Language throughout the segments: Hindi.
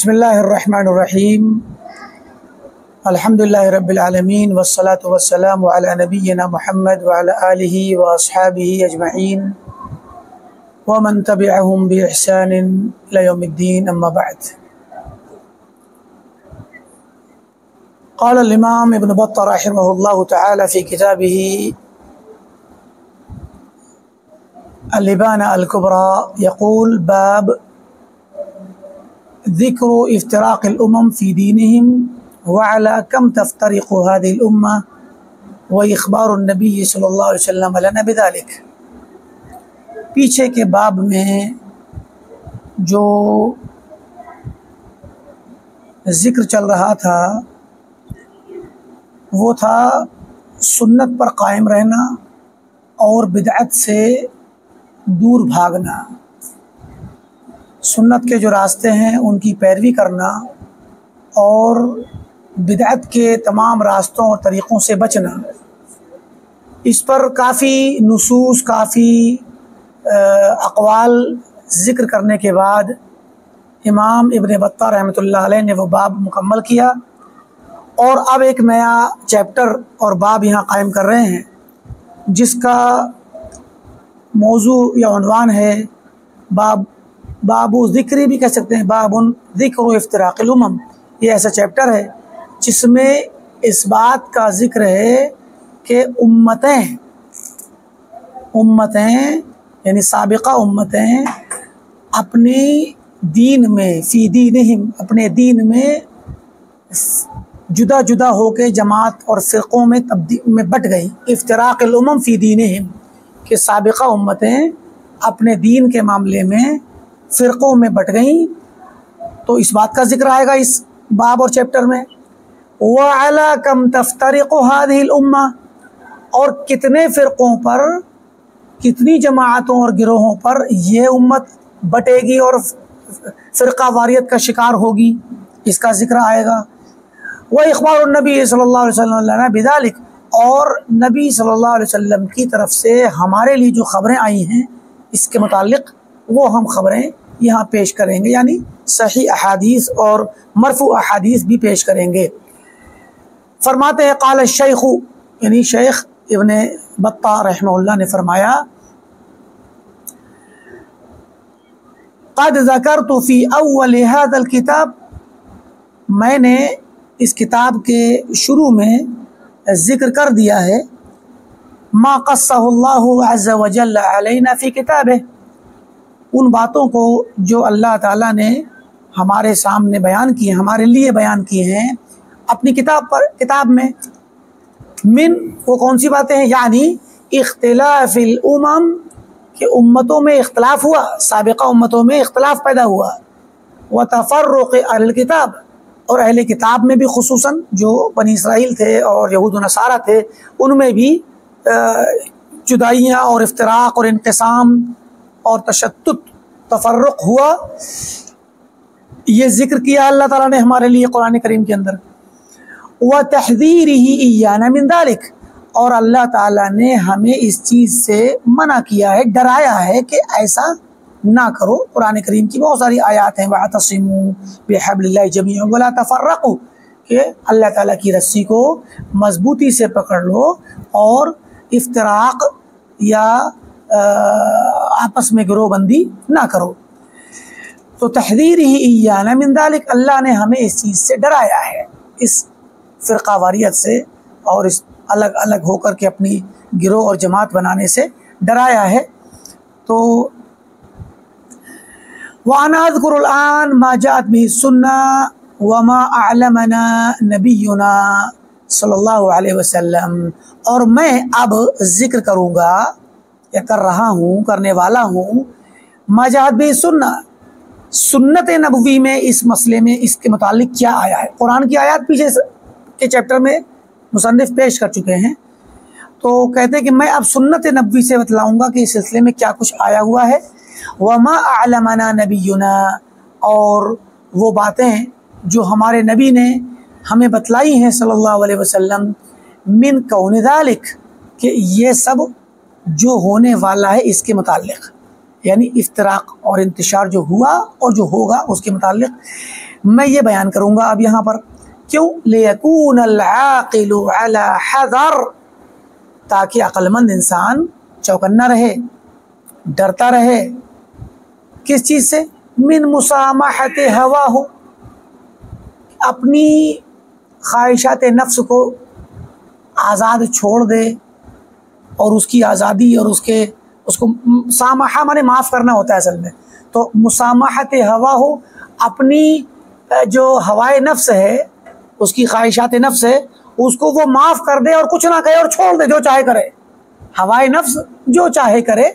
बिस्मिल्लाहिर्रहमानिर्रहीम अल्हम्दुलिल्लाहि रब्बिल आलमीन वस्सलातु वस्सलामु अला नबिय्यिना मुहम्मद व अला आलिहि व अस्हाबिहि अजमईन व मन तबिअहुम बि इहसानिन इला यौमिद्दीन अम्मा बअद। क़ाल अल-इमाम इब्न बत्तह रहिमहुल्लाहु तआला फ़ी किताबिही अल-इबाना अल-कुबरा यक़ूल बाब ज़िक्र इफ्तिराक़िल उमम फ़ी दीनिहिम व अला कम तफ्तरिक़ु हाज़िहिल उम्मा व इख़बारुन नबी सल्लल्लाहु अलैहि वसल्लम लना बिज़ालिक। पीछे के बाब में जो ज़िक्र चल रहा था वो था सुन्नत पर कायम रहना और बिदअत से दूर भागना, सुन्नत के जो रास्ते हैं उनकी पैरवी करना और बिदअत के तमाम रास्तों और तरीक़ों से बचना। इस पर काफ़ी नुसूस, काफ़ी अक़वाल ज़िक्र करने के बाद इमाम इब्न बत्तह रहमतुल्लाह अलैह ने वो बाब मुकम्मल किया और अब एक नया चैप्टर और बाब यहाँ कायम कर रहे हैं जिसका मौजू या उन्वान है बाबु ज़िक्री भी कह सकते हैं, बाबुन ज़िक्र इफ्तिराक़िल उमम। ये ऐसा चैप्टर है जिसमें इस बात का ज़िक्र है कि उम्मतें यानी साबिक़ा उम्मतें अपनी दीन में फ़ी दीनिहिम अपने दीन में जुदा जुदा होकर जमात और फ़िरक़ों में बट गई। इफ्तिराक़िल उमम फ़ी दीनिहिम कि साबिक़ा उम्मतें अपने दीन के मामले में फ़िरक़ों में बट गईं। तो इस बात का ज़िक्र आएगा इस बाब और चैप्टर में। व अला कम तफ्तरिक़ु हाज़िहिल उम्मा, और कितने फ़िरक़ों पर, कितनी जमाअतों और गिरोहों पर ये उम्मत बटेगी और फ़िरक़ा वारियत का शिकार होगी, इसका ज़िक्र आएगा। व इख़बारुन नबी सल्लल्लाहु अलैहि वसल्लम लना बिज़ालिक, और नबी सल्लल्लाहु अलैहि वसल्लम की तरफ से हमारे लिए जो ख़बरें आई हैं इसके मुतालिक वो हम ख़बरें यहाँ पेश करेंगे, यानी सही अहादीस और मरफू अहादीस भी पेश करेंगे। फरमाते हैं क़ाल शेख़ु, यानी शेख इब्न बत्तह रहमहुल्लाह ने फरमाया क़द ज़करतु फ़ी अव्वल हाज़ल किताब, मैंने इस किताब के शुरू में ज़िक्र कर दिया है मा क़स्सहुल्लाहु अज़्ज़ा व जल्ल अलैना फ़ी किताबिह, उन बातों को जो अल्लाह ताला ने हमारे सामने बयान किए, हमारे लिए बयान किए हैं अपनी किताब में। मिन, वो कौन सी बातें हैं, यानी इख्तिलाफ़िल उमम, कि उम्मतों में इख्तलाफ हुआ, साबिक़ा उम्मतों में इख्तलाफ पैदा हुआ। व तफ़र्रुक़ अहल किताब, और अहले किताब में भी खुसूसन जो बनी इसराइल थे और यहूद व नसारा थे उनमें भी जुदाइयाँ और इफ्तिराक़ और इंक़िसाम और तशत्तुत, तफ़र्रुक़ हुआ। ये ज़िक्र किया अल्लाह ताला ने हमारे लिए कुरान करीम के अंदर। व तहज़ीरिही इय्याना मिन ज़ालिक, और अल्लाह ताला ने हमें इस चीज़ से मना किया है, डराया है कि ऐसा ना करो। कुरान करीम की बहुत सारी आयात हैं, वअतसिमू बिहब्लिल्लाहि जमीअन वला तफ़र्रक़ू, कि अल्लाह ताला की रस्सी को मज़बूती से पकड़ लो और इफ्तिराक़ या आपस में गिरोहबंदी ना करो। तो तहज़ीरिही इय्याना मिन ज़ालिक, अल्लाह ने हमें इस चीज़ से डराया है, इस फ़िरक़ा वारियत से और इस अलग अलग होकर के अपनी गिरोह और जमात बनाने से डराया है। तो व अना अज़्कुरुल आन मा जाअत बिही सुन्नह व मा अअलमना नबियुना सल्लल्लाहु अलैहि वसल्लम, और मैं अब ज़िक्र करूँगा या कर रहा हूँ, करने वाला हूँ, मा जाअत बिही सुन्नह, सुन्नत नबवी में इस मसले में इसके मुतालिक क्या आया है। कुरान की आयत पीछे के चैप्टर में मुसन्निफ़ पेश कर चुके हैं, तो कहते हैं कि मैं अब सुन्नत नबवी से बतलाऊँगा कि इस सिलसिले में क्या कुछ आया हुआ है। वमा अअलमना नबियुना, और वो बातें जो हमारे नबी ने हमें बतलाई हैं सल्लल्लाहु अलैहि वसल्लम, मिन कौनि ज़ालिक, कि ये सब जो होने वाला है इसके मुतालिक, यानी इफ्तिराक और इंतशार जो हुआ और जो होगा उसके मुताल्लिक़ मैं ये बयान करूँगा अब यहाँ पर। क्यों? लियकूनल आक़िलु अला हज़र, ताकि अक्लमंद इंसान चौकन्ना रहे, डरता रहे। किस चीज़ से? मिन मुसामहत हवा हो, अपनी ख्वाहिशात नफ्स को आज़ाद छोड़ दे और उसकी आज़ादी और उसको सामहा माने माफ़ करना होता है असल में। तो मुसामहत हवा हो, अपनी जो हवाए नफ्स है, उसकी ख्वाहिशात नफ्स है, उसको वो माफ़ कर दे और कुछ ना कहे और छोड़ दे, जो चाहे करे। हवाए नफ्स जो चाहे करे,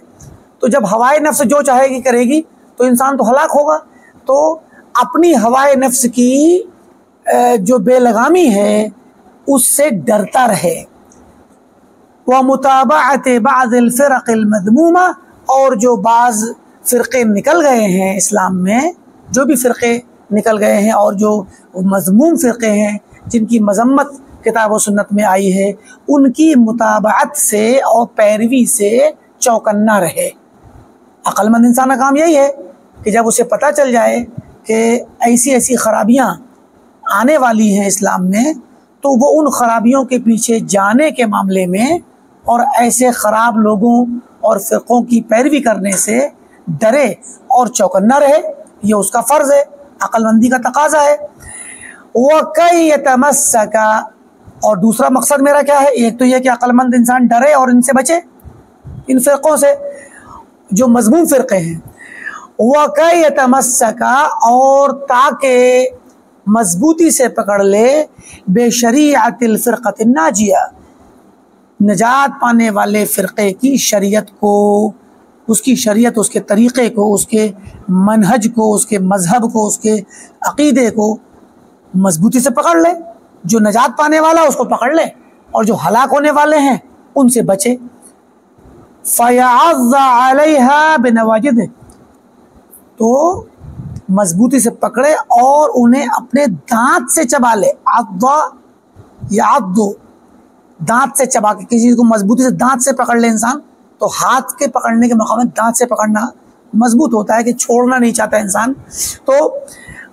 तो जब हवाए नफ्स जो चाहेगी करेगी तो इंसान तो हलाक होगा। तो अपनी हवाए नफ्स की जो बेलगामी है उससे डरता रहे। व मुताबअत बाज़िल फ़िरक़िल मज़मूमा, और जो बाज़ फ़िरक़े निकल गए हैं इस्लाम में, जो भी फ़िरक़े निकल गए हैं और जो मज़मूम फ़िरक़े हैं जिनकी मज़म्मत किताब और सुन्नत में आई है, उनकी मुताबअत से और पैरवी से चौकन्ना रहे। अक्लमंद इंसान का काम यही है कि जब उसे पता चल जाए कि ऐसी ऐसी ख़राबियाँ आने वाली हैं इस्लाम में, तो वो उन ख़राबियों के पीछे जाने के मामले में और ऐसे ख़राब लोगों और फ़िरक़ों की पैरवी करने से डरे और चौकन्ना रहे। ये उसका फ़र्ज़ है, अक्लमंदी का तकाज़ा है। वकई यतमस्सका, और दूसरा मकसद मेरा क्या है? एक तो यह कि अक्लमंद इंसान डरे और इनसे बचे, इन फ़िरक़ों से जो मज़मूम फ़िरक़े हैं। वकई यतमस्सका, और ताकि मजबूती से पकड़ ले बेशरीअतिल फ़िरक़तिन नाजिया, नजात पाने वाले फ़िरक़े की शरीयत को, उसकी शरीयत, उसके तरीक़े को, उसके मनहज को, उसके मज़हब को, उसके अक़ीदे को मजबूती से पकड़ ले। जो नजात पाने वाला उसको पकड़ ले और जो हलाक होने वाले हैं उनसे बचे। फ़यअज़्ज़ा अलैहा बिनवाजिद, तो मजबूती से पकड़े और उन्हें अपने दांत से चबा ले। अद्दा या अद्दो, दांत से चबा के किसी चीज़ को मजबूती से दांत से पकड़ ले इंसान, तो हाथ के पकड़ने के मुकाबले दांत से पकड़ना मजबूत होता है कि छोड़ना नहीं चाहता इंसान। तो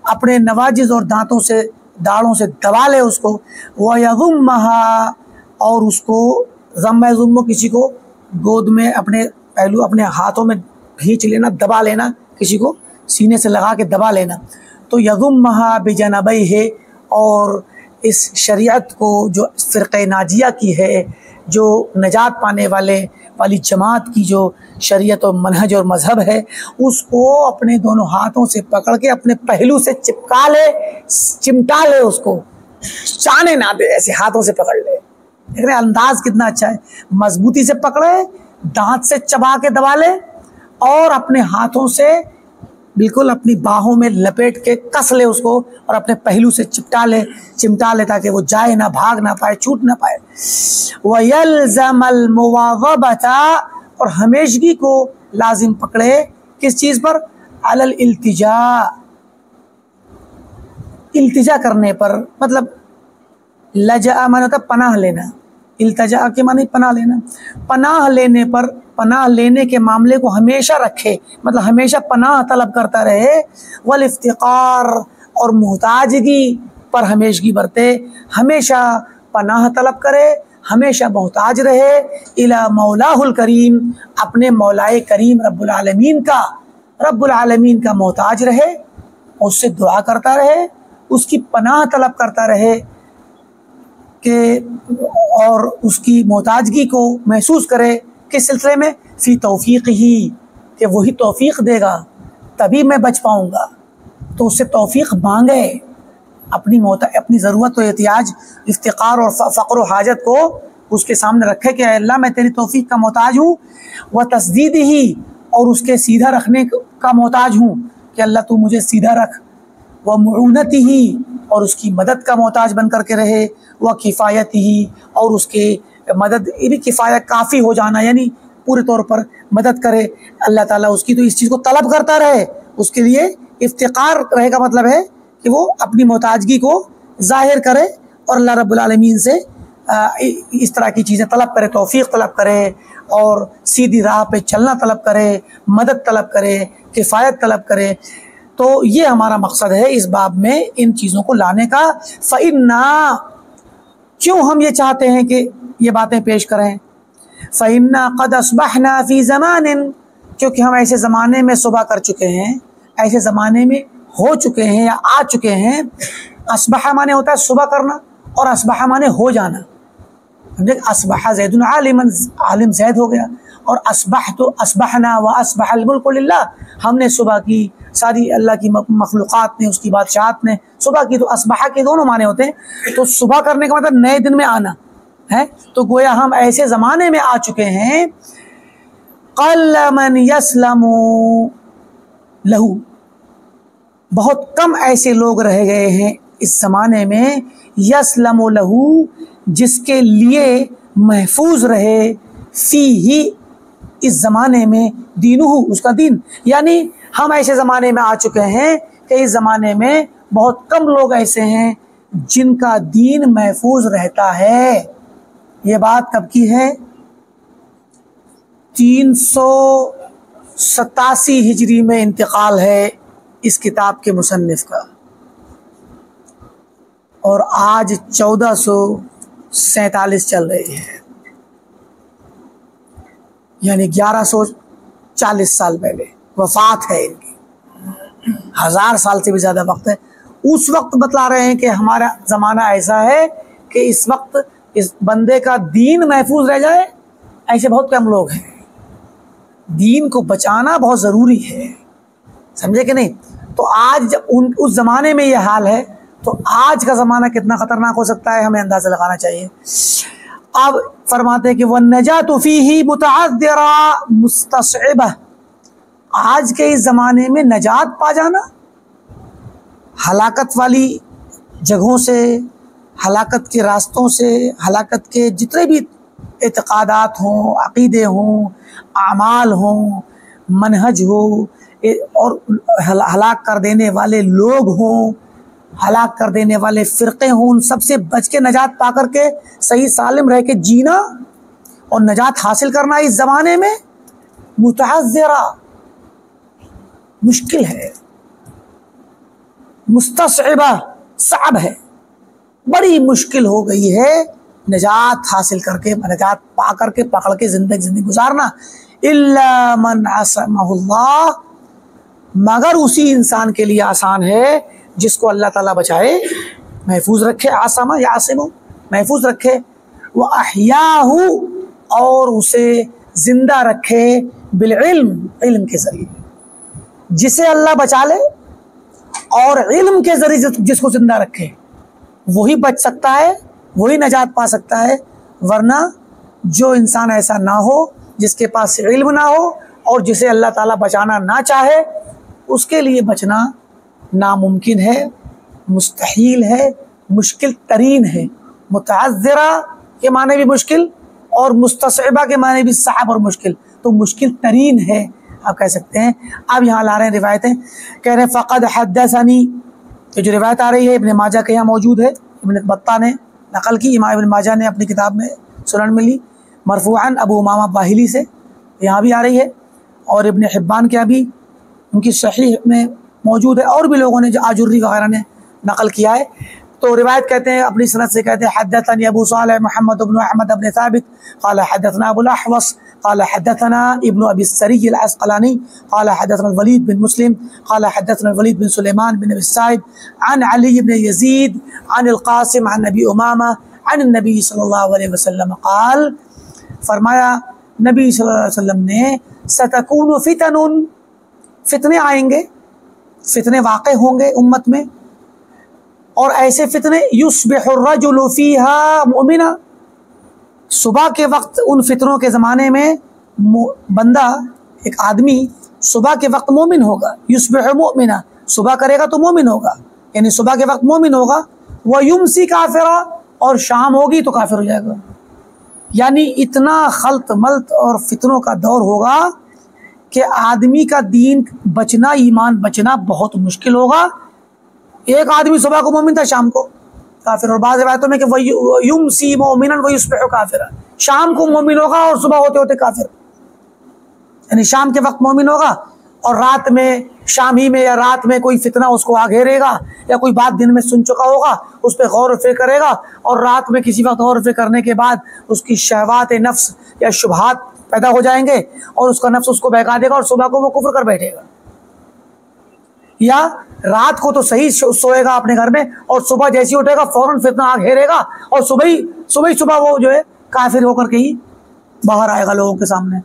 अपने नवाजिज़ और दांतों से, दाढ़ों से दबा ले उसको। व यज़ुम्महा, और उसको ज़म्म ज़ुम्म, किसी को गोद में अपने पहलू, अपने हाथों में खींच लेना, दबा लेना, किसी को सीने से लगा के दबा लेना। तो यज़ुम्महा बिजनबैहि, और इस शरीयत को जो फ़िरक़े नाजिया की है, जो नजात पाने वाली जमात की जो शरीयत और मनहज और मज़हब है, उसको अपने दोनों हाथों से पकड़ के अपने पहलू से चिपका ले, चिमटा ले, उसको चाने ना दे, ऐसे हाथों से पकड़ ले। देख रहे अंदाज कितना अच्छा है। मजबूती से पकड़े, दांत से चबा के दबा ले और अपने हाथों से बिल्कुल अपनी बाहों में लपेट के कस ले उसको और अपने पहलू से चिमटा ले ताकि वो जाए ना, भाग ना पाए, छूट ना पाए। वयल्ज़मल मुवाज़बता, और हमेशगी को लाजिम पकड़े, किस चीज़ पर? अलल इल्तिजा, इल्तिजा करने पर, मतलब लजा माने होता पनाह लेना, इल्तिजा के माने पनाह लेना। पनाह लेने पर, पनाह लेने के मामले को हमेशा रखे, मतलब हमेशा पनाह तलब करता रहे। वल इफ्तिकार, और मोहताजगी पर हमेशगी बरते, हमेशा पनाह तलब करे, हमेशा मोहताज रहे। इला मौलाहुल करीम, अपने मौलाए करीम रब्बुल आलमीन का मोहताज रहे, उससे दुआ करता रहे, उसकी पनाह तलब करता रहे कि और उसकी मोहताजगी को महसूस करे। किस सिलसिले में? फ़ी तौफ़ीक़ ही, कि वही तौफ़ीक़ देगा तभी मैं बच पाऊँगा। तो उससे तौफ़ीक़ मांगे, अपनी ज़रूरत और एहतियाज, इफ्तिकार और फ़क़्र और हाजत को उसके सामने रखे कि अल्लाह मैं तेरी तौफ़ीक़ का मोहताज हूँ। व तस्दीद ही, और उसके सीधा रखने का मोहताज हूँ कि अल्लाह तू मुझे सीधा रख। व मुऊनत ही, और उसकी मदद का मोहताज बन करके रहे। व किफ़ायत ही, और उसके मदद, ये भी किफ़ायत काफ़ी हो जाना, यानी पूरे तौर पर मदद करे अल्लाह ताला उसकी, तो इस चीज़ को तलब करता रहे। उसके लिए इफ्तिकार रहे का मतलब है कि वो अपनी मोहताजगी को ज़ाहिर करे और अल्लाह रब्बुल आलमीन से इस तरह की चीज़ें तलब करे, तौफ़ीक़ तलब करे और सीधी राह पे चलना तलब करे, मदद तलब करे, किफ़ायत तलब करे। तो ये हमारा मकसद है इस बाब में इन चीज़ों को लाने का। फ़इन्ना, क्यों हम ये चाहते हैं कि ये बातें पेश करें? फ़इन्ना क़द अस्बहना फ़ी ज़मानिन, क्योंकि हम ऐसे ज़माने में सुबह कर चुके हैं, ऐसे ज़माने में हो चुके हैं या आ चुके हैं। अस्बह माने होता है सुबह करना, और अस्बह माने हो जाना। समझे? अस्बह ज़ैदुन आलिमन, आलिम ज़ैद हो गया, और अस्बह तो अस्बहना व अस्बहल मुल्कु लिल्लाह, हमने सुबह की, सारी अल्लाह की मखलूक़ात ने, उसकी बादशाहत ने सुबह की। तो अस्बह के दोनों माने होते हैं। तो सुबह करने का मतलब नए दिन में आना है। तो गोया हम ऐसे ज़माने में आ चुके हैं, क़ल्ल मन यस्लमु लहू, बहुत कम ऐसे लोग रह गए हैं इस ज़माने में, यस्लमु लहू, जिसके लिए महफूज रहे, फ़ी ही, इस ज़माने में, दीनुहु, उसका दीन। यानी हम ऐसे ज़माने में आ चुके हैं कि इस ज़माने में बहुत कम लोग ऐसे हैं जिनका दीन महफूज रहता है। ये बात कब की है? 387 हिजरी में इंतकाल है इस किताब के मुसन्निफ का, और आज 1447 चल रही है, यानी 1140 साल पहले वफात है इनकी। 1000 साल से भी ज़्यादा वक्त है। उस वक्त बतला रहे हैं कि हमारा ज़माना ऐसा है कि इस वक्त इस बंदे का दीन महफूज रह जाए, ऐसे बहुत कम लोग हैं। दीन को बचाना बहुत ज़रूरी है, समझे कि नहीं? तो आज जब उस ज़माने में ये हाल है, तो आज का ज़माना कितना ख़तरनाक हो सकता है, हमें अंदाज़ा लगाना चाहिए। अब फरमाते हैं कि वन्नजातु फ़ीही मुतअद्दिरा मुस्तस्इबा, आज के इस ज़माने में नजात पा जाना, हलाकत वाली जगहों से, हलाकत के रास्तों से, हलाकत के जितने भी एतक़ादात हों, अक़ीदे हों, आमाल हों, मनहज हो, और हलाक कर देने वाले लोग हों, हलाक कर देने वाले फ़िरक़े हों, उन सब से बच के नजात पा कर के सही सालिम रह के जीना और नजात हासिल करना इस ज़माने में मुतअज़्ज़िरा, मुश्किल है, मुस्तस्इबा, साब है, बड़ी मुश्किल हो गई है नजात हासिल करके, नजात पा करके, पकड़ के ज़िंदगी गुजारना। इल्ला मन असमहुल्लाह, मगर उसी इंसान के लिए आसान है जिसको अल्लाह ताला बचाए, महफूज रखे। आसमा या आसिमु, महफूज रखे। व अहयाहु, और उसे ज़िंदा रखे, बिल इल्म, इल्म के ज़रिए। जिसे अल्लाह बचा ले और इल्म के ज़रिए जिसको ज़िंदा रखे, वही बच सकता है, वही नजात पा सकता है। वरना जो इंसान ऐसा ना हो, जिसके पास इल्म ना हो और जिसे अल्लाह ताला बचाना ना चाहे, उसके लिए बचना नामुमकिन है, मुस्तहील है, मुश्किल तरीन है। मुतअज़्ज़िरा के माने भी मुश्किल और मुस्तस्इबा के माने भी साब और मुश्किल, तो मुश्किल तरीन है आप कह सकते हैं। अब यहाँ ला रहे हैं रिवायतें, कह रहे हैं फ़क़द हद्दसनी, तो जो रिवायत आ रही है इब्न माजा के यहाँ मौजूद है, इब्न बत्ता ने नकल की, इमाम इब्न माजा ने अपनी किताब में सुनन में ली, मरफ़ूअन अबू उमामा बाहिली से यहाँ भी आ रही है, और इब्न हिब्बान के भी उनकी सहीह में मौजूद है, और भी लोगों ने जो आजुर्री वगैरह ने नकल किया है। तो रिवायत कहते हैं, अपनी सनद से कहते हैं, हद्दथनी अबू सालिह मुहम्मद इब्न अहमद इब्न साबित क़ाल हद्दथना अबुल अहवस क़ाल हद्दथना इब्न अबी सरी अल अस्क़लानी क़ाल हद्दथना वलीद बिन मुस्लिम क़ाल हद्दथना वलीद बिन सुलेमान बिन अबी साइब अन अली इब्न यज़ीद अन अल क़ासिम अन नबी उमामा अन नबी सल्लल्लाहु अलैहि वसल्लम क़ाल, फरमाया नबी सल्लल्लाहु अलैहि वसल्लम ने, सतकूनु फितनुन, फितने आएंगे, फितने वाक़े होंगे उम्मत में, और ऐसे फितने युस्बिहुर रजुलु फ़ीहा मुमिना, सुबह के वक्त उन फितनों के ज़माने में बंदा, एक आदमी सुबह के वक्त मोमिन होगा, युस्बिहु मुमिना, सुबह करेगा तो मोमिन होगा, यानी सुबह के वक्त मोमिन होगा। व युमसी काफिरा, और शाम होगी तो काफिर हो जाएगा। यानी इतना खल्त मल्त और फितनों का दौर होगा कि आदमी का दीन बचना, ईमान बचना बहुत मुश्किल होगा। एक आदमी सुबह को मोमिन था, शाम को काफिर, और बाज़ रिवायतों में कि युमसी मोमिनन व युस्बिहु काफिरा, शाम को मोमिन होगा और सुबह होते होते काफिर, यानी शाम के वक्त मोमिन होगा और रात में शामी में या रात में कोई फितना उसको आ घेरेगा, या कोई बात दिन में सुन चुका होगा उस पर गौर व फिक्र करेगा, और रात में किसी वक्त गौर व फिक्र करने के बाद उसकी शहवात नफ्स या शुबहात पैदा हो जाएंगे और उसका नफ्स उसको बहका देगा और सुबह को वो कुफ्र कर बैठेगा। या रात को तो सही सोएगा अपने घर में और सुबह जैसे ही उठेगा फौरन फितना आ घेरेगा और सुबह वो जो है काफिर होकर के ही बाहर आएगा लोगों के सामने।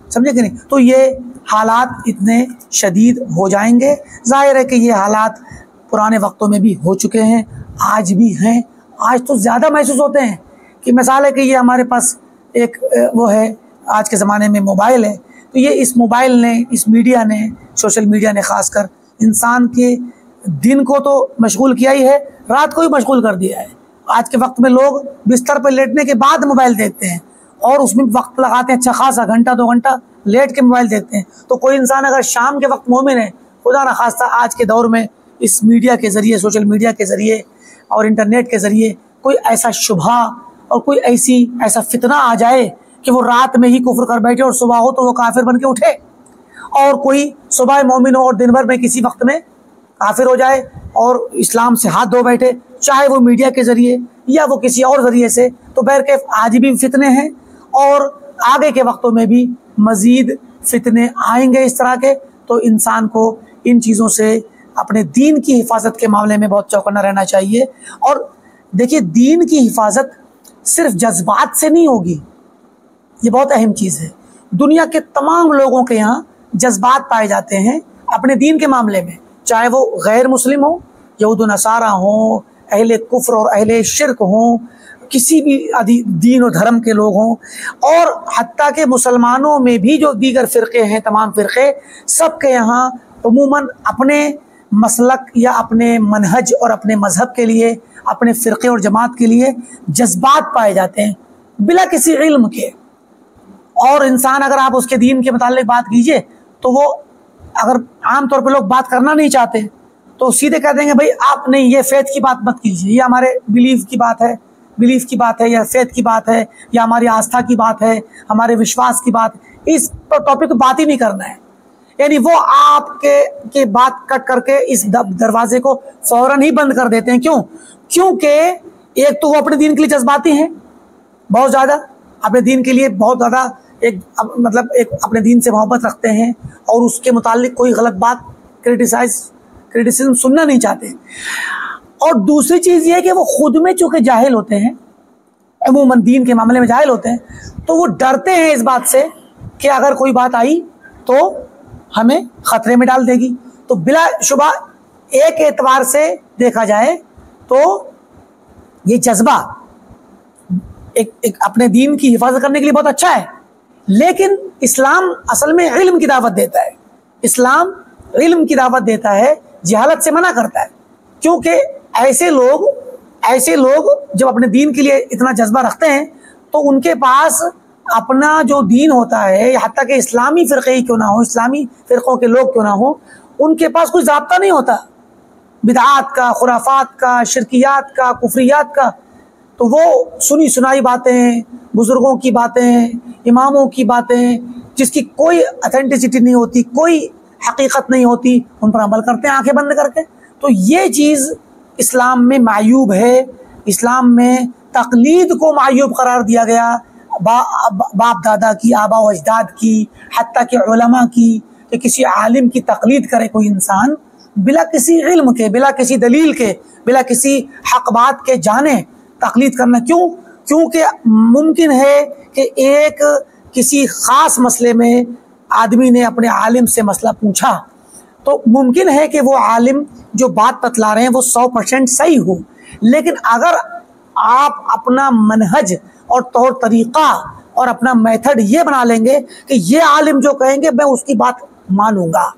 समझे कि नहीं? तो ये हालात इतने शदीद हो जाएंगे। जाहिर है कि ये हालात पुराने वक्तों में भी हो चुके हैं, आज भी हैं। आज तो ज़्यादा महसूस होते हैं कि मिसाल है कि ये हमारे पास एक वो है, आज के ज़माने में मोबाइल है, तो ये इस मोबाइल ने, इस मीडिया ने, सोशल मीडिया ने ख़ासकर इंसान के दिन को तो मशगूल किया ही है, रात को भी मशगूल कर दिया है। आज के वक्त में लोग बिस्तर पर लेटने के बाद मोबाइल देखते हैं और उसमें वक्त लगाते हैं अच्छा खासा, घंटा 2 घंटा लेट के मोबाइल देखते हैं। तो कोई इंसान अगर शाम के वक्त मोमिन है, खुदा न खास्ता आज के दौर में इस मीडिया के ज़रिए, सोशल मीडिया के ज़रिए और इंटरनेट के ज़रिए कोई ऐसा शुबहा और कोई ऐसा फितना आ जाए कि वो रात में ही कुफ्र कर बैठे और सुबह हो तो वो काफिर बन के उठे, और कोई सुबह मोमिन हो और दिन भर में किसी वक्त में काफिर हो जाए और इस्लाम से हाथ धो बैठे, चाहे वो मीडिया के ज़रिए या वो किसी और ज़रिए से। तो बहरकैफ आज भी फितने हैं और आगे के वक्तों में भी मज़ीद फितने आएंगे इस तरह के। तो इंसान को इन चीज़ों से अपने दीन की हिफाजत के मामले में बहुत चौकन्ना रहना चाहिए। और देखिए, दीन की हिफाजत सिर्फ जज्बात से नहीं होगी, ये बहुत अहम चीज़ है। दुनिया के तमाम लोगों के यहाँ जज्बात पाए जाते हैं अपने दीन के मामले में, चाहे वो गैर मुस्लिम हो, यहूद नसारा हो, अहले कुफ्र और अहले शिरक हो, किसी भी दीन और धर्म के लोग हों, और हत्ता के मुसलमानों में भी जो दीगर फ़िरक़े हैं, तमाम फ़िरक़े, सब के यहाँ उमूमन अपने मसलक या अपने मनहज और अपने मज़हब के लिए, अपने फ़िरक़े और जमात के लिए जज्बात पाए जाते हैं बिला किसी इल्म के। और इंसान अगर आप उसके दीन के मुताल्लिक़ बात कीजिए तो वो, अगर आम तौर पर लोग बात करना नहीं चाहते तो सीधे कह देंगे भाई आप नहीं, ये फेथ की बात मत कीजिए, ये हमारे बिलीफ की बात है, या फेथ की बात है, या हमारी आस्था की बात है, हमारे विश्वास की बात है, इस टॉपिक पर बात ही नहीं करना है। यानी वो आपके बात कट करके इस दरवाजे को फौरन ही बंद कर देते हैं। क्यों? क्योंकि एक तो वो अपने दीन के लिए जज्बाती हैं, बहुत ज़्यादा अपने दीन के लिए बहुत ज़्यादा एक अपने दीन से मोहब्बत रखते हैं और उसके मुताल्लिक कोई गलत बात क्रिटिसिज्म सुनना नहीं चाहते। और दूसरी चीज़ ये है कि वो खुद में चूँकि जाहिल होते हैं, अमूमन दीन के मामले में जाहिल होते हैं, तो वो डरते हैं इस बात से कि अगर कोई बात आई तो हमें ख़तरे में डाल देगी। तो बिलाशुबा एक एतबार से देखा जाए तो ये जज्बा एक अपने दीन की हिफाजत करने के लिए बहुत अच्छा है, लेकिन इस्लाम असल में इल्म की दावत देता है। इस्लाम इल्म की दावत देता है, जहालत से मना करता है। क्योंकि ऐसे लोग जब अपने दीन के लिए इतना जज्बा रखते हैं तो उनके पास अपना जो दीन होता है, हत्ता कि इस्लामी फ़िरक़े ही क्यों ना हो, इस्लामी फ़िरक़ों के लोग क्यों ना हो, उनके पास कोई ज़ाब्ता नहीं होता बिदआत का, खुराफात का, शिरकियात का, कुफ्रियात का। तो वो सुनी सुनाई बातें, बुज़ुर्गों की बातें, इमामों की बातें, जिसकी कोई अथेंटिसिटी नहीं होती, कोई हकीकत नहीं होती, उन पर अमल करते हैं आंखें बंद करके। तो ये चीज़ इस्लाम में मायूब है। इस्लाम में तक़लीद को मायूब करार दिया गया, बाप दादा की, आबा व अजदाद की, हत्ता के उलमा की, कि किसी आलिम की तक़लीद करे कोई इंसान बिला किसी इल्म के, बिला किसी दलील के, बिला किसी हक़ बात के जाने तक़लीद करना। क्यों? क्योंकि मुमकिन है कि एक किसी ख़ास मसले में आदमी ने अपने आलिम से मसला पूछा, तो मुमकिन है कि वो आलिम जो बात बतला रहे हैं वो 100% सही हो, लेकिन अगर आप अपना मनहज और तौर तरीक़ा और अपना मेथड ये बना लेंगे कि ये आलिम जो कहेंगे मैं उसकी बात मानूंगा,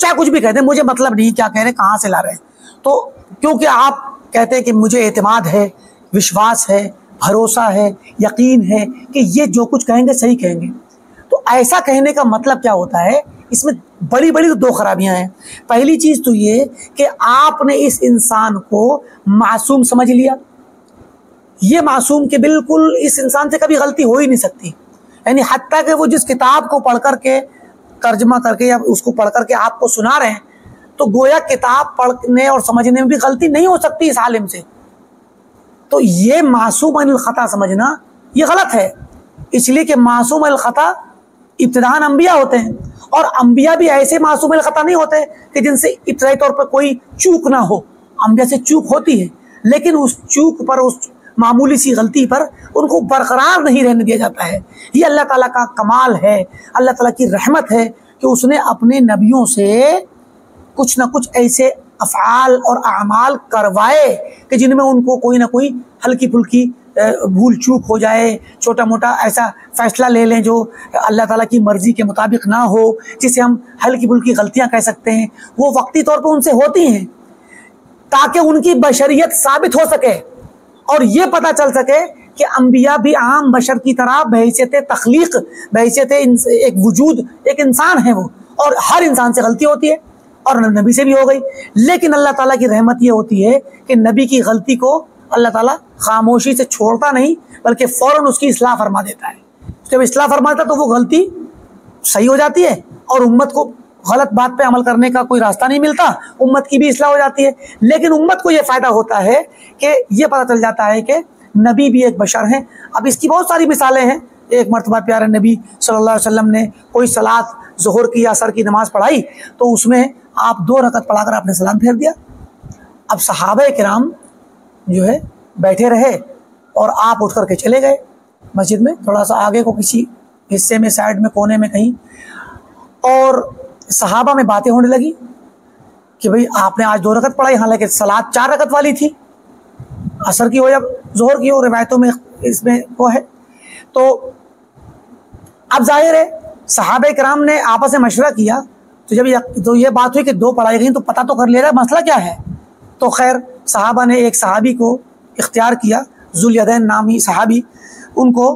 चाहे कुछ भी कहते हैं, मुझे मतलब नहीं क्या कह रहे, कहाँ से ला रहे हैं, तो क्योंकि आप कहते हैं कि मुझे एतमाद है, विश्वास है, भरोसा है, यकीन है कि ये जो कुछ कहेंगे सही कहेंगे। तो ऐसा कहने का मतलब क्या होता है? इसमें बड़ी बड़ी 2 खराबियां हैं। पहली चीज़ तो ये कि आपने इस इंसान को मासूम समझ लिया। ये मासूम कि बिल्कुल इस इंसान से कभी गलती हो ही नहीं सकती, यानी हत्ता कि वो जिस किताब को पढ़ कर के तर्जमा करके या उसको पढ़ करके आपको सुना रहे हैं, तो गोया किताब पढ़ने और समझने में भी गलती नहीं हो सकती इस आलिम से। तो ये मासूम अनिल ख़ता समझना ये गलत है, इसलिए कि मासूम अनिल ख़ता इब्तिदान अंबिया होते हैं, और अंबिया भी ऐसे मासूम अनिल ख़ता नहीं होते कि जिनसे इब्तिदाई तौर पर कोई चूक ना हो। अंबिया से चूक होती है, लेकिन उस चूक पर, उस मामूली सी गलती पर उनको बरकरार नहीं रहने दिया जाता है। ये अल्लाह ताला का कमाल है, अल्लाह ताला की रहमत है कि उसने अपने नबियों से कुछ ना कुछ ऐसे अफ़आल और अमाल करवाए कि जिनमें उनको कोई ना कोई हल्की फुल्की भूल चूक हो जाए, छोटा मोटा ऐसा फ़ैसला ले लें जो अल्लाह ताला की मर्ज़ी के मुताबिक ना हो, जिसे हम हल्की फुल्की गलतियां कह सकते हैं, वो वक्ती तौर पर उनसे होती हैं ताकि उनकी बशरियत साबित हो सके और ये पता चल सके कि अंबिया भी आम बशर की तरह बहैसियत तख्लीक, बहैसियत एक वजूद, एक इंसान है वो, और हर इंसान से गलती होती है और नबी से भी हो गई। लेकिन अल्लाह ताला की रहमत ये होती है कि नबी की गलती को अल्लाह ताला खामोशी से छोड़ता नहीं, बल्कि फ़ौरन उसकी इस्लाह फरमा देता है। जब इस्लाह फरमा देता है तो वो गलती सही हो जाती है और उम्मत को गलत बात पे अमल करने का कोई रास्ता नहीं मिलता, उम्मत की भी इस्लाह हो जाती है। लेकिन उम्मत को ये फ़ायदा होता है कि ये पता चल जाता है कि नबी भी एक बशर हैं। अब इसकी बहुत सारी मिसालें हैं। एक मरतबा प्यारे नबी सल्लल्लाहु अलैहि वसल्लम ने कोई सलात ज़ोहर की या असर की नमाज़ पढ़ाई, तो उसमें आप 2 रकत पढ़ाकर आपने सलाम फेर दिया। अब सहाबा किराम जो है बैठे रहे और आप उठ करके चले गए मस्जिद में, थोड़ा सा आगे को किसी हिस्से में, साइड में, कोने में कहीं, और सहाबा में बातें होने लगी कि भाई आपने आज 2 रकत पढ़ाई, हालांकि सलात 4 रकत वाली थी, असर की हो या जोहर की हो, रिवायतों में इसमें वो है। तो अब जाहिर है सहाबा किराम ने आपस में मशवरा किया, तो जब ये बात हुई कि 2 पढ़ाई गई तो पता तो कर लेगा मसला क्या है। तो खैर सहाबा ने एक सहाबी को इख्तियार किया, ज़ुल-यदैन नामी सहाबी, उनको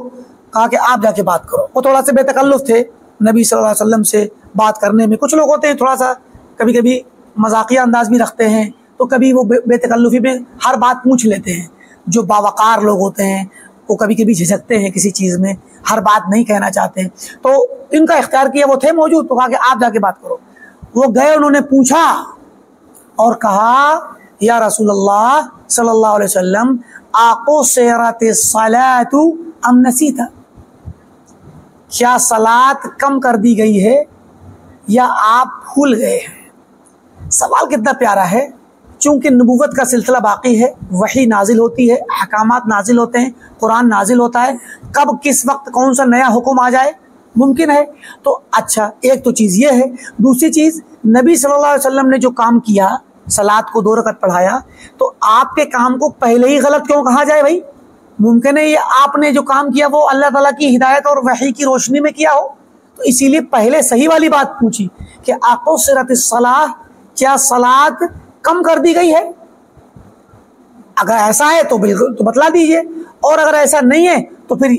कहा कि आप जाके बात करो। वो थोड़ा से बेतकल्लुफ़ थे नबी सल्लल्लाहु अलैहि वसल्लम से बात करने में। कुछ लोग होते हैं थोड़ा सा कभी कभी मजाकिया अंदाज भी रखते हैं, तो कभी वो बेतकल्लुफ़ी में हर बात पूछ लेते हैं। जो बावकार लोग होते हैं वो कभी कभी झिझकते हैं किसी चीज़ में, हर बात नहीं कहना चाहते, तो इनका इख्तियार किया, वो थे मौजूद, तो कहा कि आप जाके बात करो। वो गए, उन्होंने पूछा और कहा या रसूलल्लाह सल्लल्लाहु अलैहि वसल्लम, आक़ुसिरतिस सलातु अम नसीता, क्या सलात कम कर दी गई है या आप भूल गए हैं। सवाल कितना प्यारा है। चूँकि नबूवत का सिलसिला बाकी है, वही नाजिल होती है, अहकामात नाजिल होते हैं, कुरान नाजिल होता है, कब किस वक्त कौन सा नया हुक्म आ जाए मुमकिन है। तो अच्छा, एक तो चीज़ ये है। दूसरी चीज़, नबी सल्लल्लाहु अलैहि वसल्लम ने जो काम किया, सलात को 2 रकत पढ़ाया, तो आपके काम को पहले ही गलत क्यों कहा जाए भाई। मुमकिन है ये आपने जो काम किया वो अल्लाह ताला की हिदायत और वही की रोशनी में किया हो, तो इसीलिए पहले सही वाली बात पूछी कि आक़ुसिरतिस सलाह, क्या सलात कम कर दी गई है। अगर ऐसा है तो बिल्कुल तो बतला दीजिए, और अगर ऐसा नहीं है तो फिर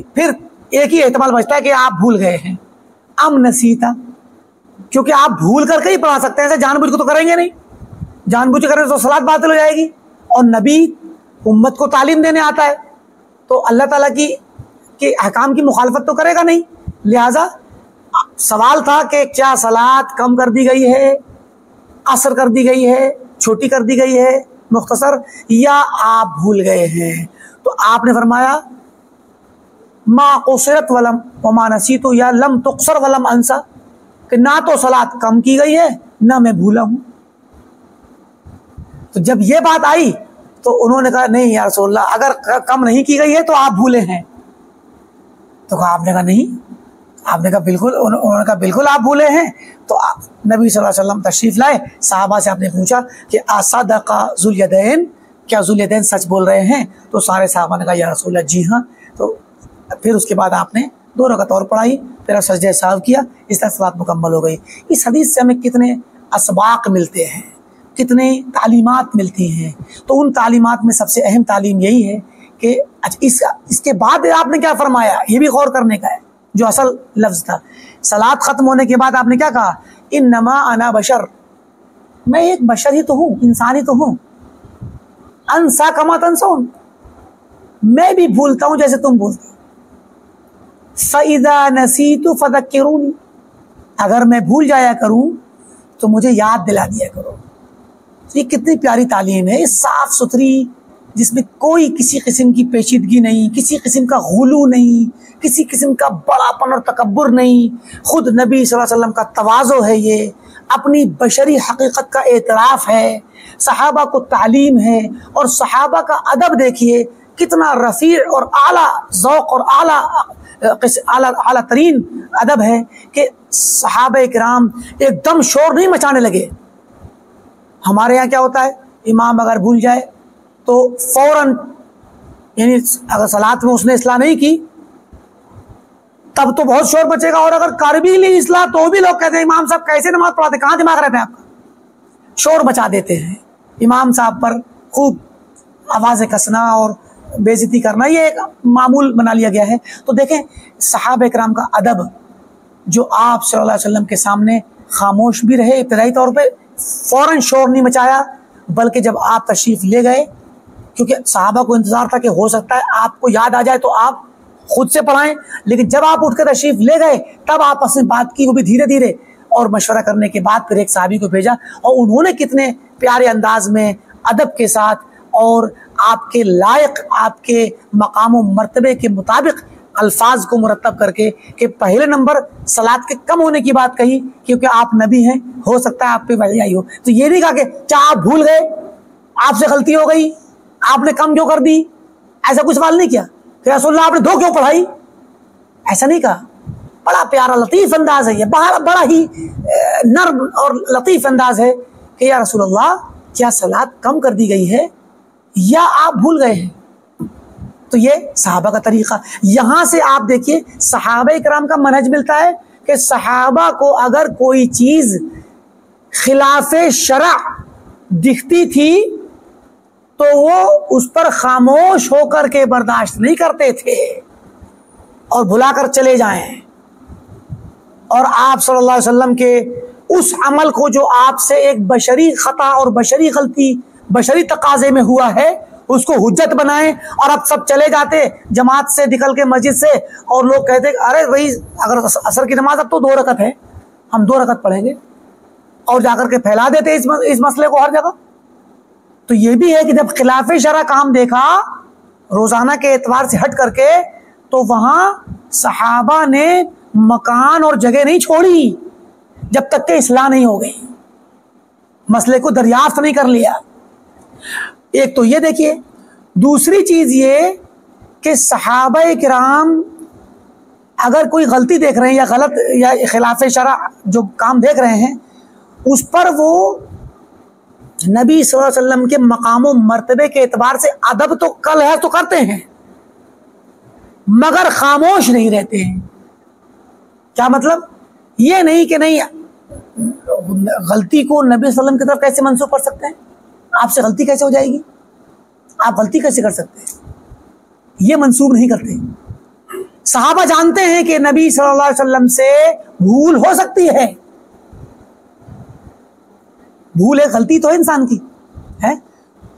एक ही एहतमाल बचता है कि आप भूल गए हैं, अम नसीता, क्योंकि आप भूल करके ही पढ़ा सकते हैं, ऐसे जानबूझ के तो करेंगे नहीं। जानबूझ करें तो सलात बातिल हो जाएगी, और नबी उम्मत को तालीम देने आता है तो अल्लाह ताला की अहकाम की मुखालफत तो करेगा नहीं। लिहाजा सवाल था कि क्या सलात कम कर दी गई है, असर कर दी गई है, छोटी कर दी गई है, मुख्तसर, या आप भूल गए हैं। तो आपने फरमाया मा क़ुसिरत वलम वमा नसीतु, या लम तुक़सर वलम अंसा, कि ना तो सलात कम की गई है ना मैं भूला हूँ। तो जब ये बात आई तो उन्होंने कहा नहीं या रसूलल्लाह, अगर कम नहीं की गई है तो आप भूले हैं। तो कहा, आपने कहा नहीं, आपने कहा बिल्कुल, उन्होंने कहा बिल्कुल आप भूले हैं। तो नबी सल्लल्लाहु अलैहि वसल्लम तशरीफ़ लाए, सहाबा से आपने पूछा कि असदक़ा ज़ुल-यदैन, क्या ज़ुल-यदैन सच बोल रहे हैं। तो सारे सहाबा ने कहा या रसूलल्लाह जी हाँ। तो फिर उसके बाद आपने 2 रकत और पढ़ाई, फिर सजदे साहव किया, इस तरह सलात मुकम्मल हो गई। इस हदीस से हमें कितने असबाक मिलते हैं, कितने तालीमात मिलती हैं। तो उन तालीमात में सबसे अहम तालीम यही है कि इसके बाद आपने क्या फरमाया, ये भी गौर करने का है। जो असल लफ्ज़ था, सलात ख़त्म होने के बाद आपने क्या कहा, इन्नमा अना बशर, मैं एक बशर ही तो हूँ, इंसान ही तो हूँ। अनसा कमा तनसौन, मैं भी भूलता हूँ जैसे तुम भूलते हो। फ़इज़ा नसीतु फ़ज़क्किरूनी, अगर मैं भूल जाया करूं तो मुझे याद दिला दिया करो। तो ये कितनी प्यारी तालीम है, ये साफ सुथरी, जिसमें कोई किसी किस्म की पेचीदगी नहीं, किसी किस्म का गुलू नहीं, किसी किस्म का बड़ापन और तकब्बुर नहीं। खुद नबी सल्लल्लाहु अलैहि वसल्लम का तवाज़ो है, ये अपनी बशरी हकीकत का एतराफ़ है, सहाबा को तालीम है। और सहाबा का अदब देखिए कितना रफ़ी और आला ज़ौक़ और आला तरीन अदब है कि सहाबा किराम एकदम शोर नहीं मचाने लगे। हमारे यहाँ क्या होता है, इमाम अगर भूल जाए तो फौरन, यानी अगर सलात में उसने इस्लाह नहीं की तब तो बहुत शोर बचेगा, और अगर कर भी ली इस्लाह तो भी लोग कहते हैं इमाम साहब कैसे नमाज पढ़ाते, कहाँ दिमाग रहता है आपका, शोर बचा देते हैं। इमाम साहब पर खूब आवाज़ें कसना और बेइज्जती करना ये एक मामूल बना लिया गया है। तो देखें सहाबा किराम का अदब, जो आप सल्लल्लाहु अलैहि वसल्लम के सामने खामोश भी रहे, इब्तिदाई तौर पे फ़ौरन शोर नहीं मचाया, बल्कि जब आप तशरीफ़ ले गए, क्योंकि सहाबा को इंतज़ार था कि हो सकता है आपको याद आ जाए तो आप खुद से पढ़ाएं, लेकिन जब आप उठ कर तशरीफ़ ले गए तब आपस में बात की, वो भी धीरे धीरे, और मशवरा करने के बाद फिर एक साहबी को भेजा, और उन्होंने कितने प्यारे अंदाज में अदब के साथ और आपके लायक, आपके मकाम व मर्तबे के मुताबिक अल्फाज को मुरतब करके कि पहले नंबर सलात के कम होने की बात कही, क्योंकि आप नबी हैं, हो सकता है आप पे वही आई हो। तो ये नहीं कहा कि क्या आप भूल गए, आपसे गलती हो गई, आपने कम क्यों कर दी, ऐसा कुछ सवाल नहीं किया कि रसूलुल्लाह आपने दो क्यों पढ़ाई, ऐसा नहीं कहा। बड़ा प्यारा लतीफ़ अंदाज है ये, बड़ा ही नर्म और लतीफ़ अंदाज है कि या रसूलुल्लाह क्या सलात कम कर दी गई है या आप भूल गए हैं। तो ये सहाबा का तरीक़ा। यहाँ से आप देखिए सहाबा इकराम का मनहज मिलता है कि सहाबा को अगर कोई चीज़ खिलाफ़े शरअ दिखती थी तो वो उस पर खामोश होकर के बर्दाश्त नहीं करते थे और भुलाकर चले जाएं। और आप सल्लल्लाहु अलैहि वसल्लम के उस अमल को जो आपसे एक बशरी ख़ता और बशरी गलती, बशरी तकाज़े में हुआ है, उसको हुज्जत बनाएं। और अब सब चले जाते जमात से निकल के मस्जिद से, और लोग कहते अरे भाई अगर असर की नमाज अब तो 2 रकत है, हम 2 रकत पढ़ेंगे, और जाकर के फैला देते इस मसले को हर जगह। तो ये भी है कि जब खिलाफ़े शरअ काम देखा रोज़ाना के एतबार से हट करके, तो वहाँ सहाबा ने मकान और जगह नहीं छोड़ी जब तक के इस्लाह नहीं हो गई, मसले को दरियाफ्त नहीं कर लिया। एक तो ये देखिए, दूसरी चीज़ ये कि सहाबा किराम अगर कोई गलती देख रहे हैं या गलत या खिलाफ़े शरअ जो काम देख रहे हैं, उस पर वो नबी सल्लल्लाहु अलैहि वसल्लम के मकाम व मर्तबे के एतबार से अदब तो कल है तो करते हैं, मगर खामोश नहीं रहते हैं। क्या मतलब, ये नहीं कि नहीं गलती को नबी सल्लल्लाहु अलैहि वसल्लम की तरफ कैसे मंसूब कर सकते हैं, आपसे गलती कैसे हो जाएगी, आप गलती कैसे कर सकते हैं, ये मंसूब नहीं करते। सहाबा जानते हैं कि नबी सल्लल्लाहु अलैहि वसल्लम से भूल हो सकती है, भूल है, गलती तो है इंसान की है,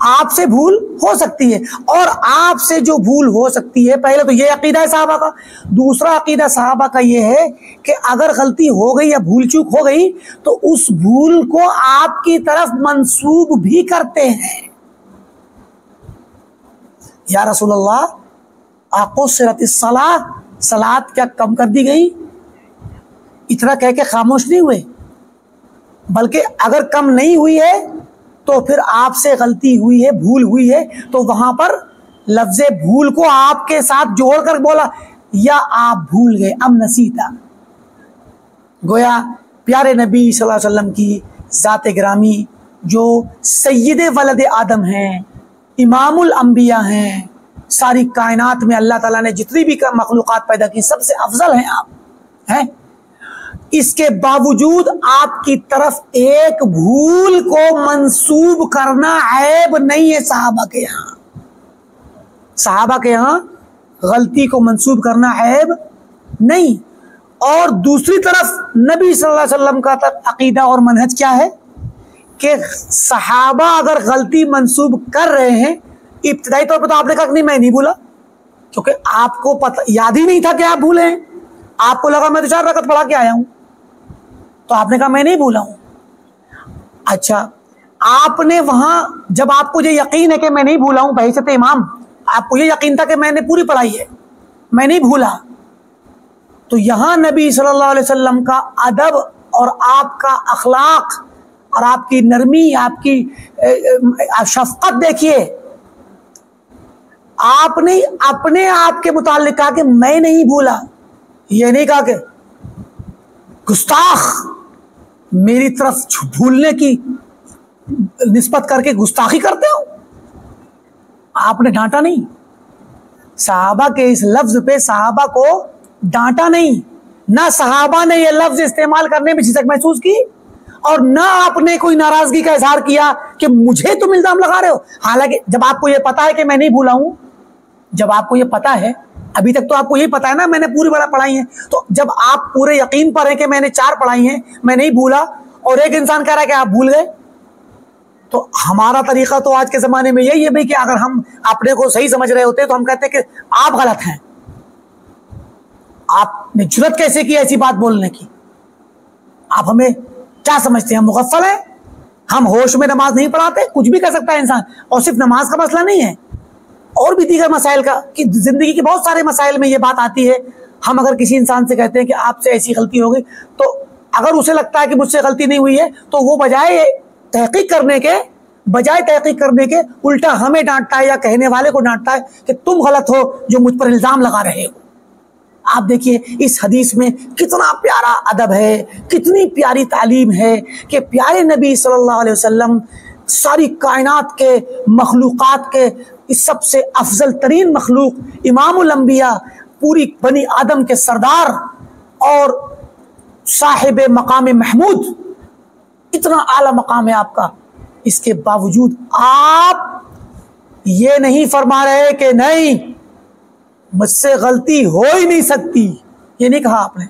आपसे भूल हो सकती है। और आपसे जो भूल हो सकती है, पहले तो ये अकीदा है सहाबा का। दूसरा अकीदा सहाबा का ये है कि अगर गलती हो गई या भूल चूक हो गई तो उस भूल को आपकी तरफ मंसूब भी करते हैं। या रसूलल्लाह अक़ुस्सिरतिस सलाह, सलात क्या कम कर दी गई, इतना कह के खामोश नहीं हुए, बल्कि अगर कम नहीं हुई है तो फिर आपसे गलती हुई है, भूल हुई है, तो वहां पर लफ्ज़े भूल को आपके साथ जोड़कर बोला, या आप भूल गए, अब नसीता। गोया प्यारे नबी सल्लल्लाहु अलैहि वसल्लम की ज़ात गिरामी जो सय्यदे वलद आदम हैं, इमामुल अंबिया हैं, सारी कायनात में अल्लाह ताला ने जितनी भी मखलूक़ात पैदा की सबसे अफजल हैं आप हैं, इसके बावजूद आपकी तरफ एक भूल को मंसूब करना ऐब नहीं है। सहाबा के यहाँ, सहाबा के यहाँ गलती को मंसूब करना ऐब नहीं। और दूसरी तरफ नबी सल्लल्लाहु अलैहि वसल्लम का अकीदा और मनहज क्या है कि सहाबा अगर गलती मंसूब कर रहे हैं, इब्तिदाई तौर पर तो आपने कहा नहीं मैं नहीं भूला, क्योंकि आपको पता याद ही नहीं था कि आप भूले हैं, आपको लगा मैं तो 4 रकत पढ़ा के आया हूं, तो आपने कहा मैं नहीं भूला हूं। अच्छा, आपने वहां जब आपको ये यकीन है कि मैं नहीं भूला हूं, बहैसियत इमाम आपको ये यकीन था कि मैंने पूरी पढ़ाई है, मैं नहीं भूला, तो यहां नबी सल्लल्लाहु अलैहि वसल्लम का अदब और आपका अखलाक और आपकी नरमी, आपकी शफकत देखिए। आपने अपने आप के मुताल्लिक कहा कि मैं नहीं भूला, ये नहीं कहा कि गुस्ताख, मेरी तरफ भूलने की निस्बत करके गुस्ताखी करते हो। आपने डांटा नहीं, सहाबा के इस लफ्ज पे सहाबा को डांटा नहीं, ना सहाबा ने यह लफ्ज इस्तेमाल करने में झिझक महसूस की, और ना आपने कोई नाराजगी का इजहार किया कि मुझे तुम इल्जाम लगा रहे हो। हालांकि जब आपको यह पता है कि मैं नहीं भूला हूं, जब आपको यह पता है, अभी तक तो आपको यही पता है ना मैंने पूरी बड़ा पढ़ाई है, तो जब आप पूरे यकीन पर हैं कि मैंने 4 पढ़ाई हैं, मैं नहीं भूला, और एक इंसान कह रहा है कि आप भूल गए, तो हमारा तरीका तो आज के ज़माने में यही है भाई कि अगर हम अपने को सही समझ रहे होते तो हम कहते कि आप गलत हैं। आपने जुर्रत कैसे की ऐसी बात बोलने की? आप हमें क्या समझते हैं, हम मुगफ्फल हैं, हम होश में नमाज नहीं पढ़ाते? कुछ भी कर सकता है इंसान, और सिर्फ नमाज का मसला नहीं है, और भी दीगर मसाइल का, कि जिंदगी के बहुत सारे मसाइल में ये बात आती है। हम अगर किसी इंसान से कहते हैं कि आपसे ऐसी गलती हो गई, तो अगर उसे लगता है कि मुझसे गलती नहीं हुई है, तो वो बजाय तहकीक करने के उल्टा हमें डांटता है या कहने वाले को डांटता है कि तुम गलत हो जो मुझ पर इल्जाम लगा रहे हो। आप देखिए इस हदीस में कितना प्यारा अदब है, कितनी प्यारी तालीम है कि प्यारे नबी सल्लल्लाहु अलैहि वसल्लम सारी कायनात के मखलूक़ात के इस सबसे अफजल तरीन मखलूक, इमामुल अंबिया, पूरी बनी आदम के सरदार और साहिब मकाम महमूद, इतना आला मकाम है आपका, इसके बावजूद आप ये नहीं फरमा रहे कि नहीं मुझसे गलती हो ही नहीं सकती। ये नहीं कहा आपने,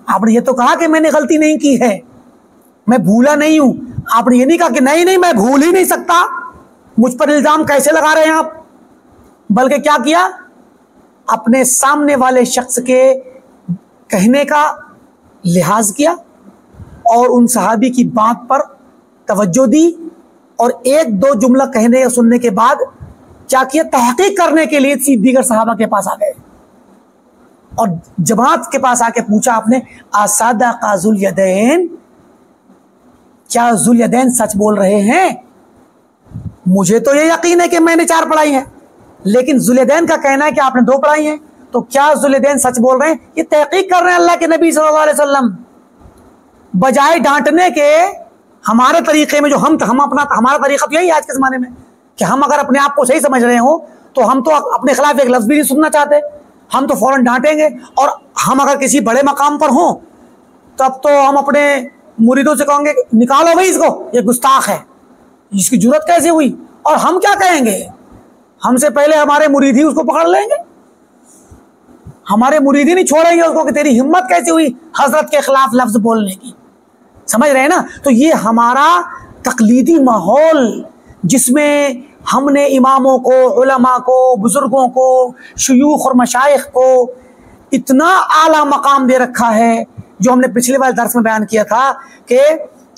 आपने ये तो कहा कि मैंने गलती नहीं की है, मैं भूला नहीं हूं। आपने ये नहीं कहा कि नहीं मैं भूल ही नहीं सकता, मुझ पर इल्जाम कैसे लगा रहे हैं आप, बल्कि क्या किया, अपने सामने वाले शख्स के कहने का लिहाज किया और उन सहाबी की बात पर तवज्जो दी, और 1-2 जुमला कहने या सुनने के बाद क्या किया, तहकीक करने के लिए दीगर सहाबा के पास आ गए और जमात के पास आके पूछा आपने, आसादा जुल्यदैन, क्या जुल्यदैन सच बोल रहे हैं? मुझे तो ये यकीन है कि मैंने 4 पढ़ाई है, लेकिन जुल्यदैन का कहना है कि आपने 2 पढ़ाई हैं, तो क्या जुल्यदैन सच बोल रहे हैं? ये तहकीक कर रहे हैं अल्लाह के नबी सल्लल्लाहु अलैहि वसल्लम। बजाय डांटने के हमारे तरीके में, जो हमारा तरीका तो यही है आज के ज़माने में कि हम अगर अपने आप को सही समझ रहे हो तो हम तो अपने खिलाफ एक लफ्ज़ भी नहीं सुनना चाहते, हम तो फ़ौरन डांटेंगे। और हम अगर किसी बड़े मकाम पर हों तब तो हम अपने मुरीदों से कहेंगे निकालो भाई इसको, ये गुस्ताख है, इसकी जुर्रत कैसे हुई? और हम क्या कहेंगे, हमसे पहले हमारे मुरीद ही उसको पकड़ लेंगे, हमारे मुरीद ही नहीं छोड़ेंगे उसको कि तेरी हिम्मत कैसे हुई हजरत के खिलाफ लफ्ज़ बोलने की। समझ रहे हैं ना? तो ये हमारा तकलीदी माहौल, जिसमें हमने इमामों को, उलमा को, बुजुर्गों को, शयूख और मशाइख को इतना आला मकाम दे रखा है, जो हमने पिछले वाले दर्स में बयान किया था कि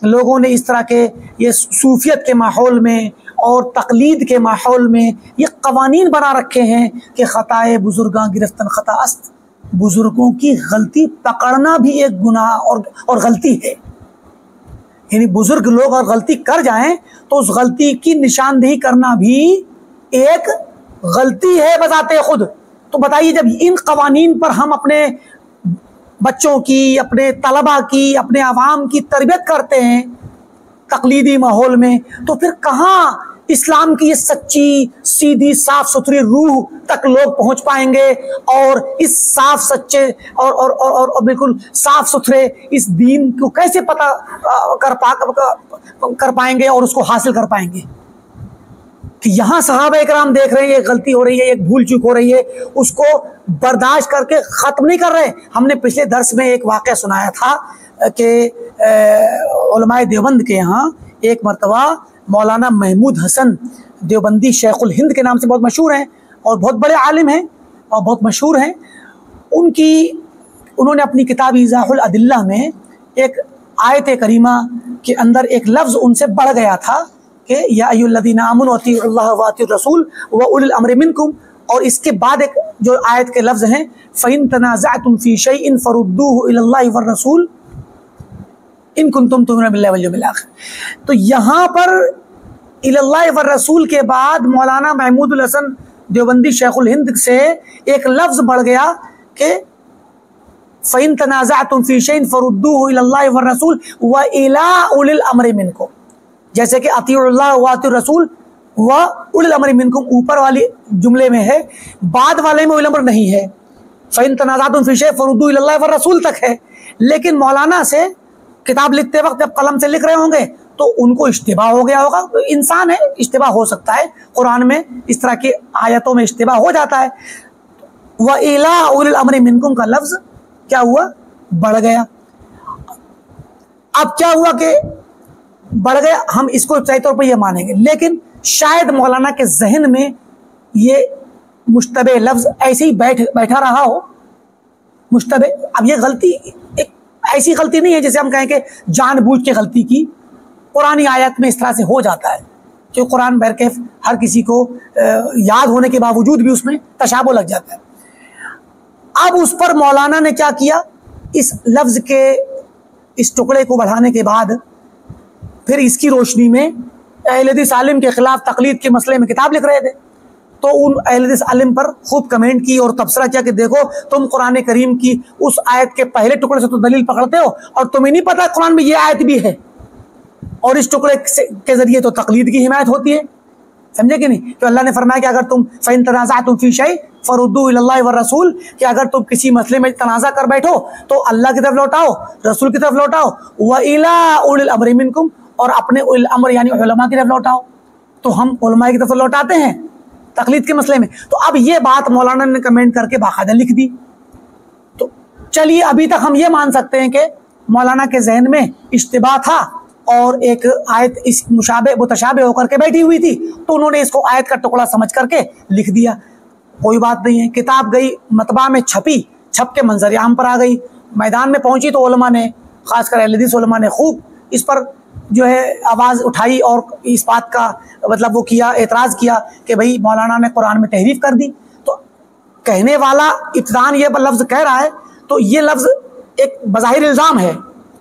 लोगों ने इस तरह के ये सूफियत के माहौल में और तकलीद के माहौल में ये कवानीन बना रखे हैं कि ख़ताए बुजुर्गां गिरफ्तन ख़ता अस्त, बुजुर्गों की गलती पकड़ना भी एक गुनाह और गलती है। यानी बुजुर्ग लोग और गलती कर जाएं तो उस गलती की निशानदेही करना भी एक गलती है बजाते खुद। तो बताइए, जब इन कवानीन पर हम अपने बच्चों की, अपने तलबा की, अपने आवाम की तरबियत करते हैं तकलीदी माहौल में, तो फिर कहाँ इस्लाम की ये सच्ची सीधी साफ सुथरी रूह तक लोग पहुंच पाएंगे और इस साफ सच्चे और बिल्कुल साफ सुथरे इस दीन को कैसे पता कर पाएंगे और उसको हासिल कर पाएंगे? कि यहाँ सहाबा इकराम देख रहे हैं, एक गलती हो रही है, एक भूल चूक हो रही है, उसको बर्दाश्त करके ख़त्म नहीं कर रहे। हमने पिछले दर्स में एक वाक़या सुनाया था कि उलमाए देवबंद के यहाँ एक मरतबा मौलाना महमूद हसन देवबंदी शेखुल हिंद के नाम से बहुत मशहूर हैं और बहुत बड़े आलिम हैं और बहुत मशहूर हैं। उन्होंने अपनी किताब इज़ाहुल अदिल्ला में एक आयत करीमा के अंदर एक लफ्ज़ उनसे बढ़ गया था कि या अय्युहल्लज़ीना आमनू अतीउल्लाह व अतीउर रसूल व उलिल अम्रि मिनकुम, और इसके बाद एक जो आयत के लफ्ज़ हैं फ़इन तनाज़अतुम फ़ी शैइन फ़रुद्दूहु इलल्लाहि वर रसूल इन कुंतुम तु'मिनूना बिल्लाहि वल यौमिल आखिर। तो यहाँ पर इलल्लाहि वर रसूल के बाद मौलाना महमूदुल हसन देवबंदी शेखुल हिंद से एक लफ्ज़ बढ़ गया कि फ़इन तनाज़अतुम फ़ी शैइन फ़रुद्दूहु इलल्लाहि वर रसूल व इला उलिल अम्रि मिनकुम, जैसे कि अतीउल्लाह व अतीउर रसूल व उलिल अम्रि मिनकुम ऊपर वाली जुमले में है, बाद वाले में उलिल अम्र नहीं है। फ़इन तनाज़अतुम फ़ी शैइन फ़रुद्दूहु इलल्लाहि वर रसूल तक है, लेकिन मौलाना से किताब लिखते वक्त जब कलम से लिख रहे होंगे तो उनको इश्तिबा हो गया होगा। तो इंसान है, इश्तिबा हो सकता है, कुरान में इस तरह की आयतों में इश्तिबा हो जाता है। व इला उलिल अम्रि मिनकुम का लफ्ज़ क्या हुआ, बढ़ गया। अब क्या हुआ कि बढ़ गया, हम इसको सही तौर पर यह मानेंगे, लेकिन शायद मौलाना के जहन में ये मुश्तबे लफ्ज़ ऐसे ही बैठा रहा हो। मुश्तबे, अब ये गलती एक ऐसी गलती नहीं है जैसे हम कहें कि जानबूझ के गलती की, कुरानी आयत में इस तरह से हो जाता है कि कुरान बहरकैफ हर किसी को याद होने के बावजूद भी उसमें तशाबो लग जाता है। अब उस पर मौलाना ने क्या किया, इस लफ्ज़ के इस टुकड़े को बढ़ाने के बाद फिर इसकी रोशनी में अहले हदीस आलिम के ख़िलाफ़ तक़लीद के मसले में किताब लिख रहे थे, तो उन अहले हदीस आलिम पर खूब कमेंट की और तबसरा किया कि देखो तुम कुरान करीम की उस आयत के पहले टुकड़े से तो दलील पकड़ते हो और तुम्हें नहीं पता कुरान में ये आयत भी है, और इस टुकड़े के ज़रिए तो तक़लीद की हिमायत होती है। समझे कि नहीं? तो अल्लाह ने फरमाया कि अगर तुम फ़इन तनाज़अतुम फ़ी शैइन फ़रुद्दूहु इलल्लाहि वर रसूल, कि अगर तुम किसी मसले में तनाज़ा कर बैठो तो अल्लाह की तरफ लौटाओ, रसूल की तरफ लौटाओ, व इला उलिल अम्रि मिनकुम, और अपने उलिल अम्र यानी उलमा की तरफ लौटाओ। तो हम उलमा की तरफ लौटाते हैं तक़लीद के मसले में। तो अब ये बात मौलाना ने कमेंट करके बाकायदा लिख दी। तो चलिए, अभी तक हम ये मान सकते हैं कि मौलाना के जहन में इश्तिबा था और एक आयत इस मुशाबे मुतशाबे होकर के बैठी हुई थी, तो उन्होंने इसको आयत का टुकड़ा समझ करके लिख दिया। कोई बात नहीं है, किताब गई मतबा में छपी, छप के मंजर आम पर आ गई, मैदान में पहुंची तो उलमा ने, खासकर अहले हदीस उलमा ने खूब इस पर जो है आवाज़ उठाई और इस बात का मतलब वो किया, एतराज़ किया कि भाई मौलाना ने कुरान में तहरीफ कर दी। तो कहने वाला इब्तिदान ये लफ्ज़ कह रहा है तो ये लफ्ज़ एक बज़ाहिर इल्ज़ाम है,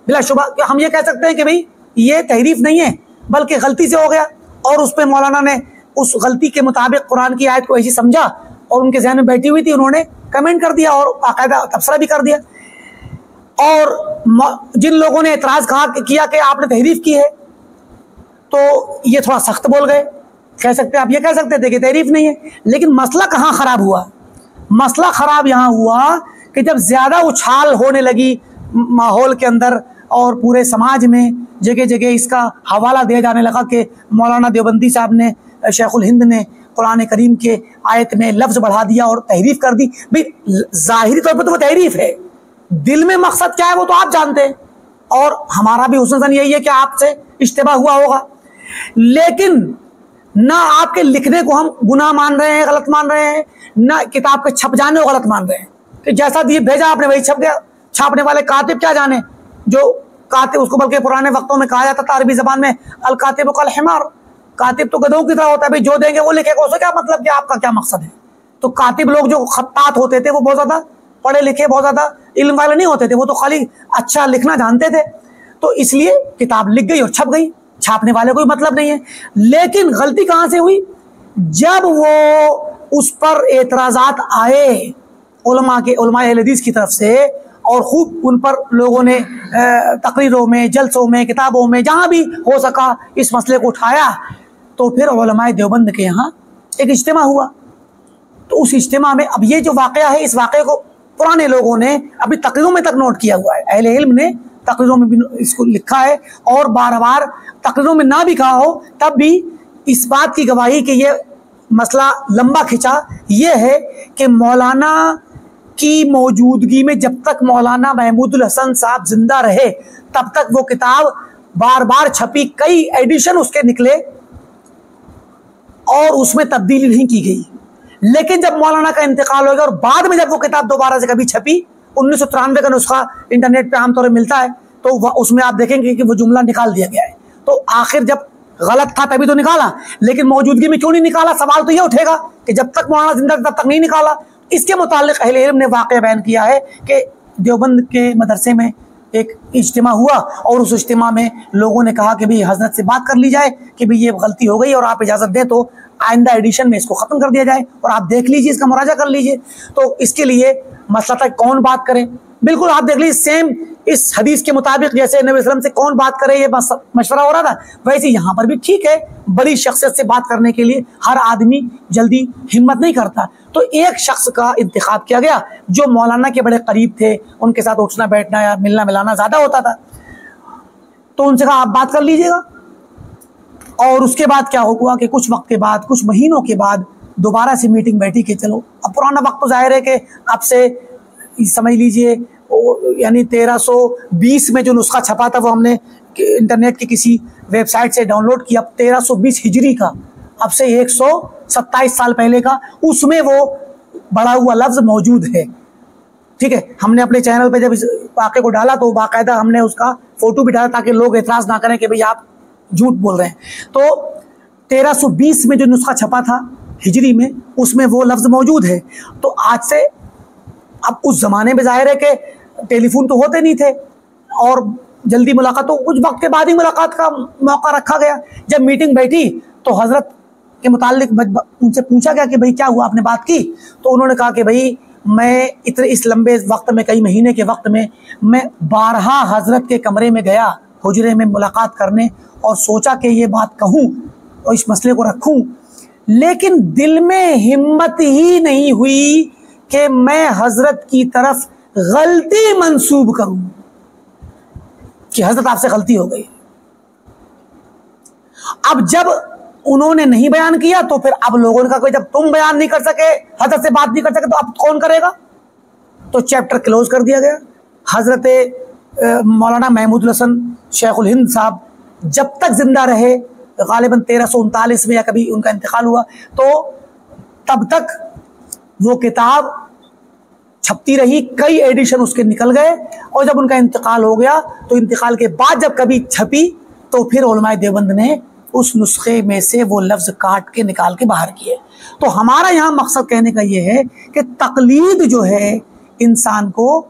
बिलाशुबा हम ये कह सकते हैं कि भाई ये तहरीफ नहीं है बल्कि गलती से हो गया, और उस पर मौलाना ने उस गलती के मुताबिक कुरान की आयत को ऐसी समझा और उनके जहन में बैठी हुई थी, उन्होंने कमेंट कर दिया और बाकायदा तबसरा भी कर दिया। और जिन लोगों ने एतराज़ किया कि आपने तहरीफ की है, तो ये थोड़ा सख्त बोल गए। कह सकते आप ये कह सकते थे कि तहरीफ नहीं है, लेकिन मसला कहाँ ख़राब हुआ? मसला ख़राब यहाँ हुआ कि जब ज़्यादा उछाल होने लगी माहौल के अंदर और पूरे समाज में जगह जगह इसका हवाला दिया जाने लगा कि मौलाना देवबंदी साहब ने, शेखुल हिंद ने कुरान करीम के आयत में लफ्ज़ बढ़ा दिया और तहरीफ कर दी। भाई ज़ाहिरी तौर पर तो वो तहरीफ है, दिल में मकसद क्या है वो तो आप जानते हैं, और हमारा भी हुस्न यही है कि आपसे इश्तिबा हुआ होगा, लेकिन ना आपके लिखने को हम गुनाह मान रहे हैं, गलत मान रहे हैं, ना किताब के छप जाने को गलत मान रहे हैं कि जैसा दिए भेजा आपने वही छप गया। छापने वाले कातिब क्या जाने, जो कातिब उसको बल्कि पुराने वक्तों में कहा जाता था अरबी ज़बान में अल कातिब कल हिमार, कातिब तो गधों की तरह होता है, भाई जो देंगे वो लिखेगा, उससे क्या मतलब कि आपका क्या मकसद है। तो कातिब लोग जो खत्तात होते थे वो बहुत ज़्यादा पढ़े लिखे, बहुत ज़्यादा इल्म वाले नहीं होते थे, वो तो खाली अच्छा लिखना जानते थे। तो इसलिए किताब लिख गई और छप गई, छापने वाले कोई मतलब नहीं है। लेकिन गलती कहाँ से हुई? जब वो उस पर एतराज़ात आए उलमा अहले हदीस की तरफ से, और खूब उन पर लोगों ने तकरीरों में, जलसों में, किताबों में जहाँ भी हो सका इस मसले को उठाया, तो फिर उलमाए देवबंद के यहाँ एक इज्तिमा हुआ। तो उस इज्तिमा में अब ये जो वाक़या है, इस वाक़े को पुराने लोगों ने अपनी तकरीरों में तक नोट किया हुआ है, अहले इल्म ने तकरीरों में भी इसको लिखा है, और बार बार तकरीरों में ना भी कहा हो तब भी इस बात की गवाही कि ये मसला लंबा खिंचा ये है कि मौलाना की मौजूदगी में जब तक मौलाना महमूदुल हसन साहब जिंदा रहे तब तक वो किताब बार बार छपी, कई एडिशन उसके निकले और उसमें तब्दीली नहीं की गई। लेकिन जब मौलाना का इंतकाल हो गया और बाद में जब वो किताब दोबारा से कभी छपी, 1993 का नुस्खा इंटरनेट पे आमतौर पर मिलता है, तो उसमें आप देखेंगे कि वो जुमला निकाल दिया गया है। तो आखिर जब गलत था तभी तो निकाला, लेकिन मौजूदगी में क्यों नहीं निकाला? सवाल तो ये उठेगा कि जब तक मौलाना जिंदा तब तक नहीं निकाला। इसके मुतालिक अहले इल्म ने वाक़या बयान किया है कि देवबंद के मदरसे में एक इज्तिमा हुआ और उस इज्तिमा में लोगों ने कहा कि भाई हजरत से बात कर ली जाए कि भाई ये गलती हो गई और आप इजाज़त दें तो आइंदा एडिशन में इसको ख़त्म कर दिया जाए और आप देख लीजिए, इसका मुराजा कर लीजिए। तो इसके लिए मसला था कौन बात करे। बिल्कुल आप देख लीजिए, सेम इस हदीस के मुताबिक जैसे नबी वसल्लम से कौन बात करे ये मशवरा हो रहा था, वैसे यहाँ पर भी ठीक है। बड़ी शख्सियत से बात करने के लिए हर आदमी जल्दी हिम्मत नहीं करता। तो एक शख्स का इंतखाब किया गया जो मौलाना के बड़े करीब थे, उनके साथ उठना बैठना या मिलना मिलाना ज़्यादा होता था। तो उनसे कहा आप बात कर लीजिएगा। और उसके बाद क्या हुआ कि कुछ वक्त के बाद, कुछ महीनों के बाद दोबारा से मीटिंग बैठी कि चलो, अब पुराना वक्त तो जाहिर है कि अब से समझ लीजिए यानी 1320 में जो नुस्खा छपा था वो हमने इंटरनेट की किसी वेबसाइट से डाउनलोड किया। अब 1320 हिजरी का, अब से 127 साल पहले का, उसमें वो बढ़ा हुआ लफ्ज़ मौजूद है। ठीक है, हमने अपने चैनल पे जब इस वाक़े को डाला तो बाकायदा हमने उसका फ़ोटो भी डाला ताकि लोग एतराज़ ना करें कि भाई आप झूठ बोल रहे हैं। तो 1320 में जो नुस्खा छपा था हिजरी में, उसमें वो लफ्ज़ मौजूद है। तो आज से, अब उस ज़माने में ज़ाहिर है कि टेलीफोन तो होते नहीं थे और जल्दी मुलाकात, तो कुछ वक्त के बाद ही मुलाकात का मौका रखा गया। जब मीटिंग बैठी तो हज़रत के मुताल्लिक उनसे पूछा गया कि भाई क्या हुआ, आपने बात की? तो उन्होंने कहा कि भाई मैं इस लंबे वक्त में, कई महीने के वक्त में, मैं 12 हज़रत के कमरे में गया हुजरे में मुलाकात करने और सोचा कि ये बात कहूँ और इस मसले को रखूँ, लेकिन दिल में हिम्मत ही नहीं हुई कि मैं हज़रत की तरफ गलती मंसूब करूँ कि हज़रत आपसे गलती हो गई। अब जब उन्होंने नहीं बयान किया तो फिर अब लोगों ने कहा जब तुम बयान नहीं कर सके, हज़रत से बात नहीं कर सके, तो अब कौन करेगा? तो चैप्टर क्लोज कर दिया गया। हज़रत मौलाना महमूद हसन शेखुल हिंद साहब जब तक जिंदा रहे, गालिबन 1339 में या कभी उनका इंतकाल हुआ, तो तब तक वो किताब छपती रही, कई एडिशन उसके निकल गए। और जब उनका इंतकाल हो गया तो इंतकाल के बाद जब कभी छपी तो फिर उलमाए देवबंद ने उस नुस्खे में से वो लफ्ज़ काट के निकाल के बाहर किए। तो हमारा यहाँ मकसद कहने का ये है कि तकलीद जो है इंसान को,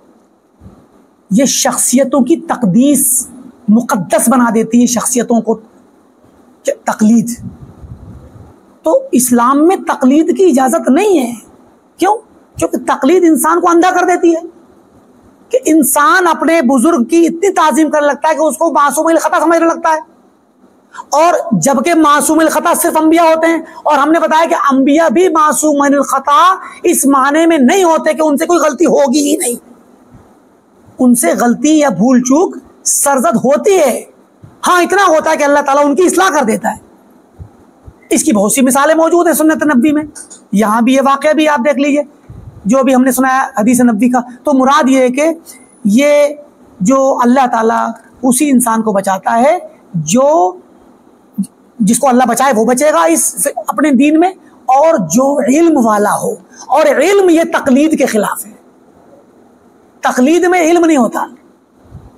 ये शख्सियतों की तकदीस, मुक़द्दस बना देती है शख्सियतों को तकलीद। तो इस्लाम में तकलीद की इजाज़त नहीं है। क्यों? क्योंकि तकलीद इंसान को अंधा कर देती है कि इंसान अपने बुजुर्ग की इतनी ताज़ीम करने लगता है कि उसको मासूम ख़ता समझने लगता है। और जबकि मासूम ख़ता सिर्फ अंबिया होते हैं, और हमने बताया कि अंबिया भी मासूम ख़ता इस माने में नहीं होते कि उनसे कोई गलती होगी ही नहीं। उनसे गलती या भूल चूक सरजद होती है। हाँ, इतना होता है कि अल्लाह ताला उनकी इस्लाह कर देता है। इसकी बहुत सी मिसालें मौजूद हैं सुन्नत नबी में। यहाँ भी ये वाक़या भी आप देख लीजिए जो भी हमने सुनाया हदीस नबी का। तो मुराद ये है कि ये जो अल्लाह ताला उसी इंसान को बचाता है जो, जिसको अल्लाह बचाए वो बचेगा इस अपने दीन में, और जो इल्म वाला हो। और इल्म ये तकलीद के खिलाफ है। तकलीद में इल्म नहीं होता,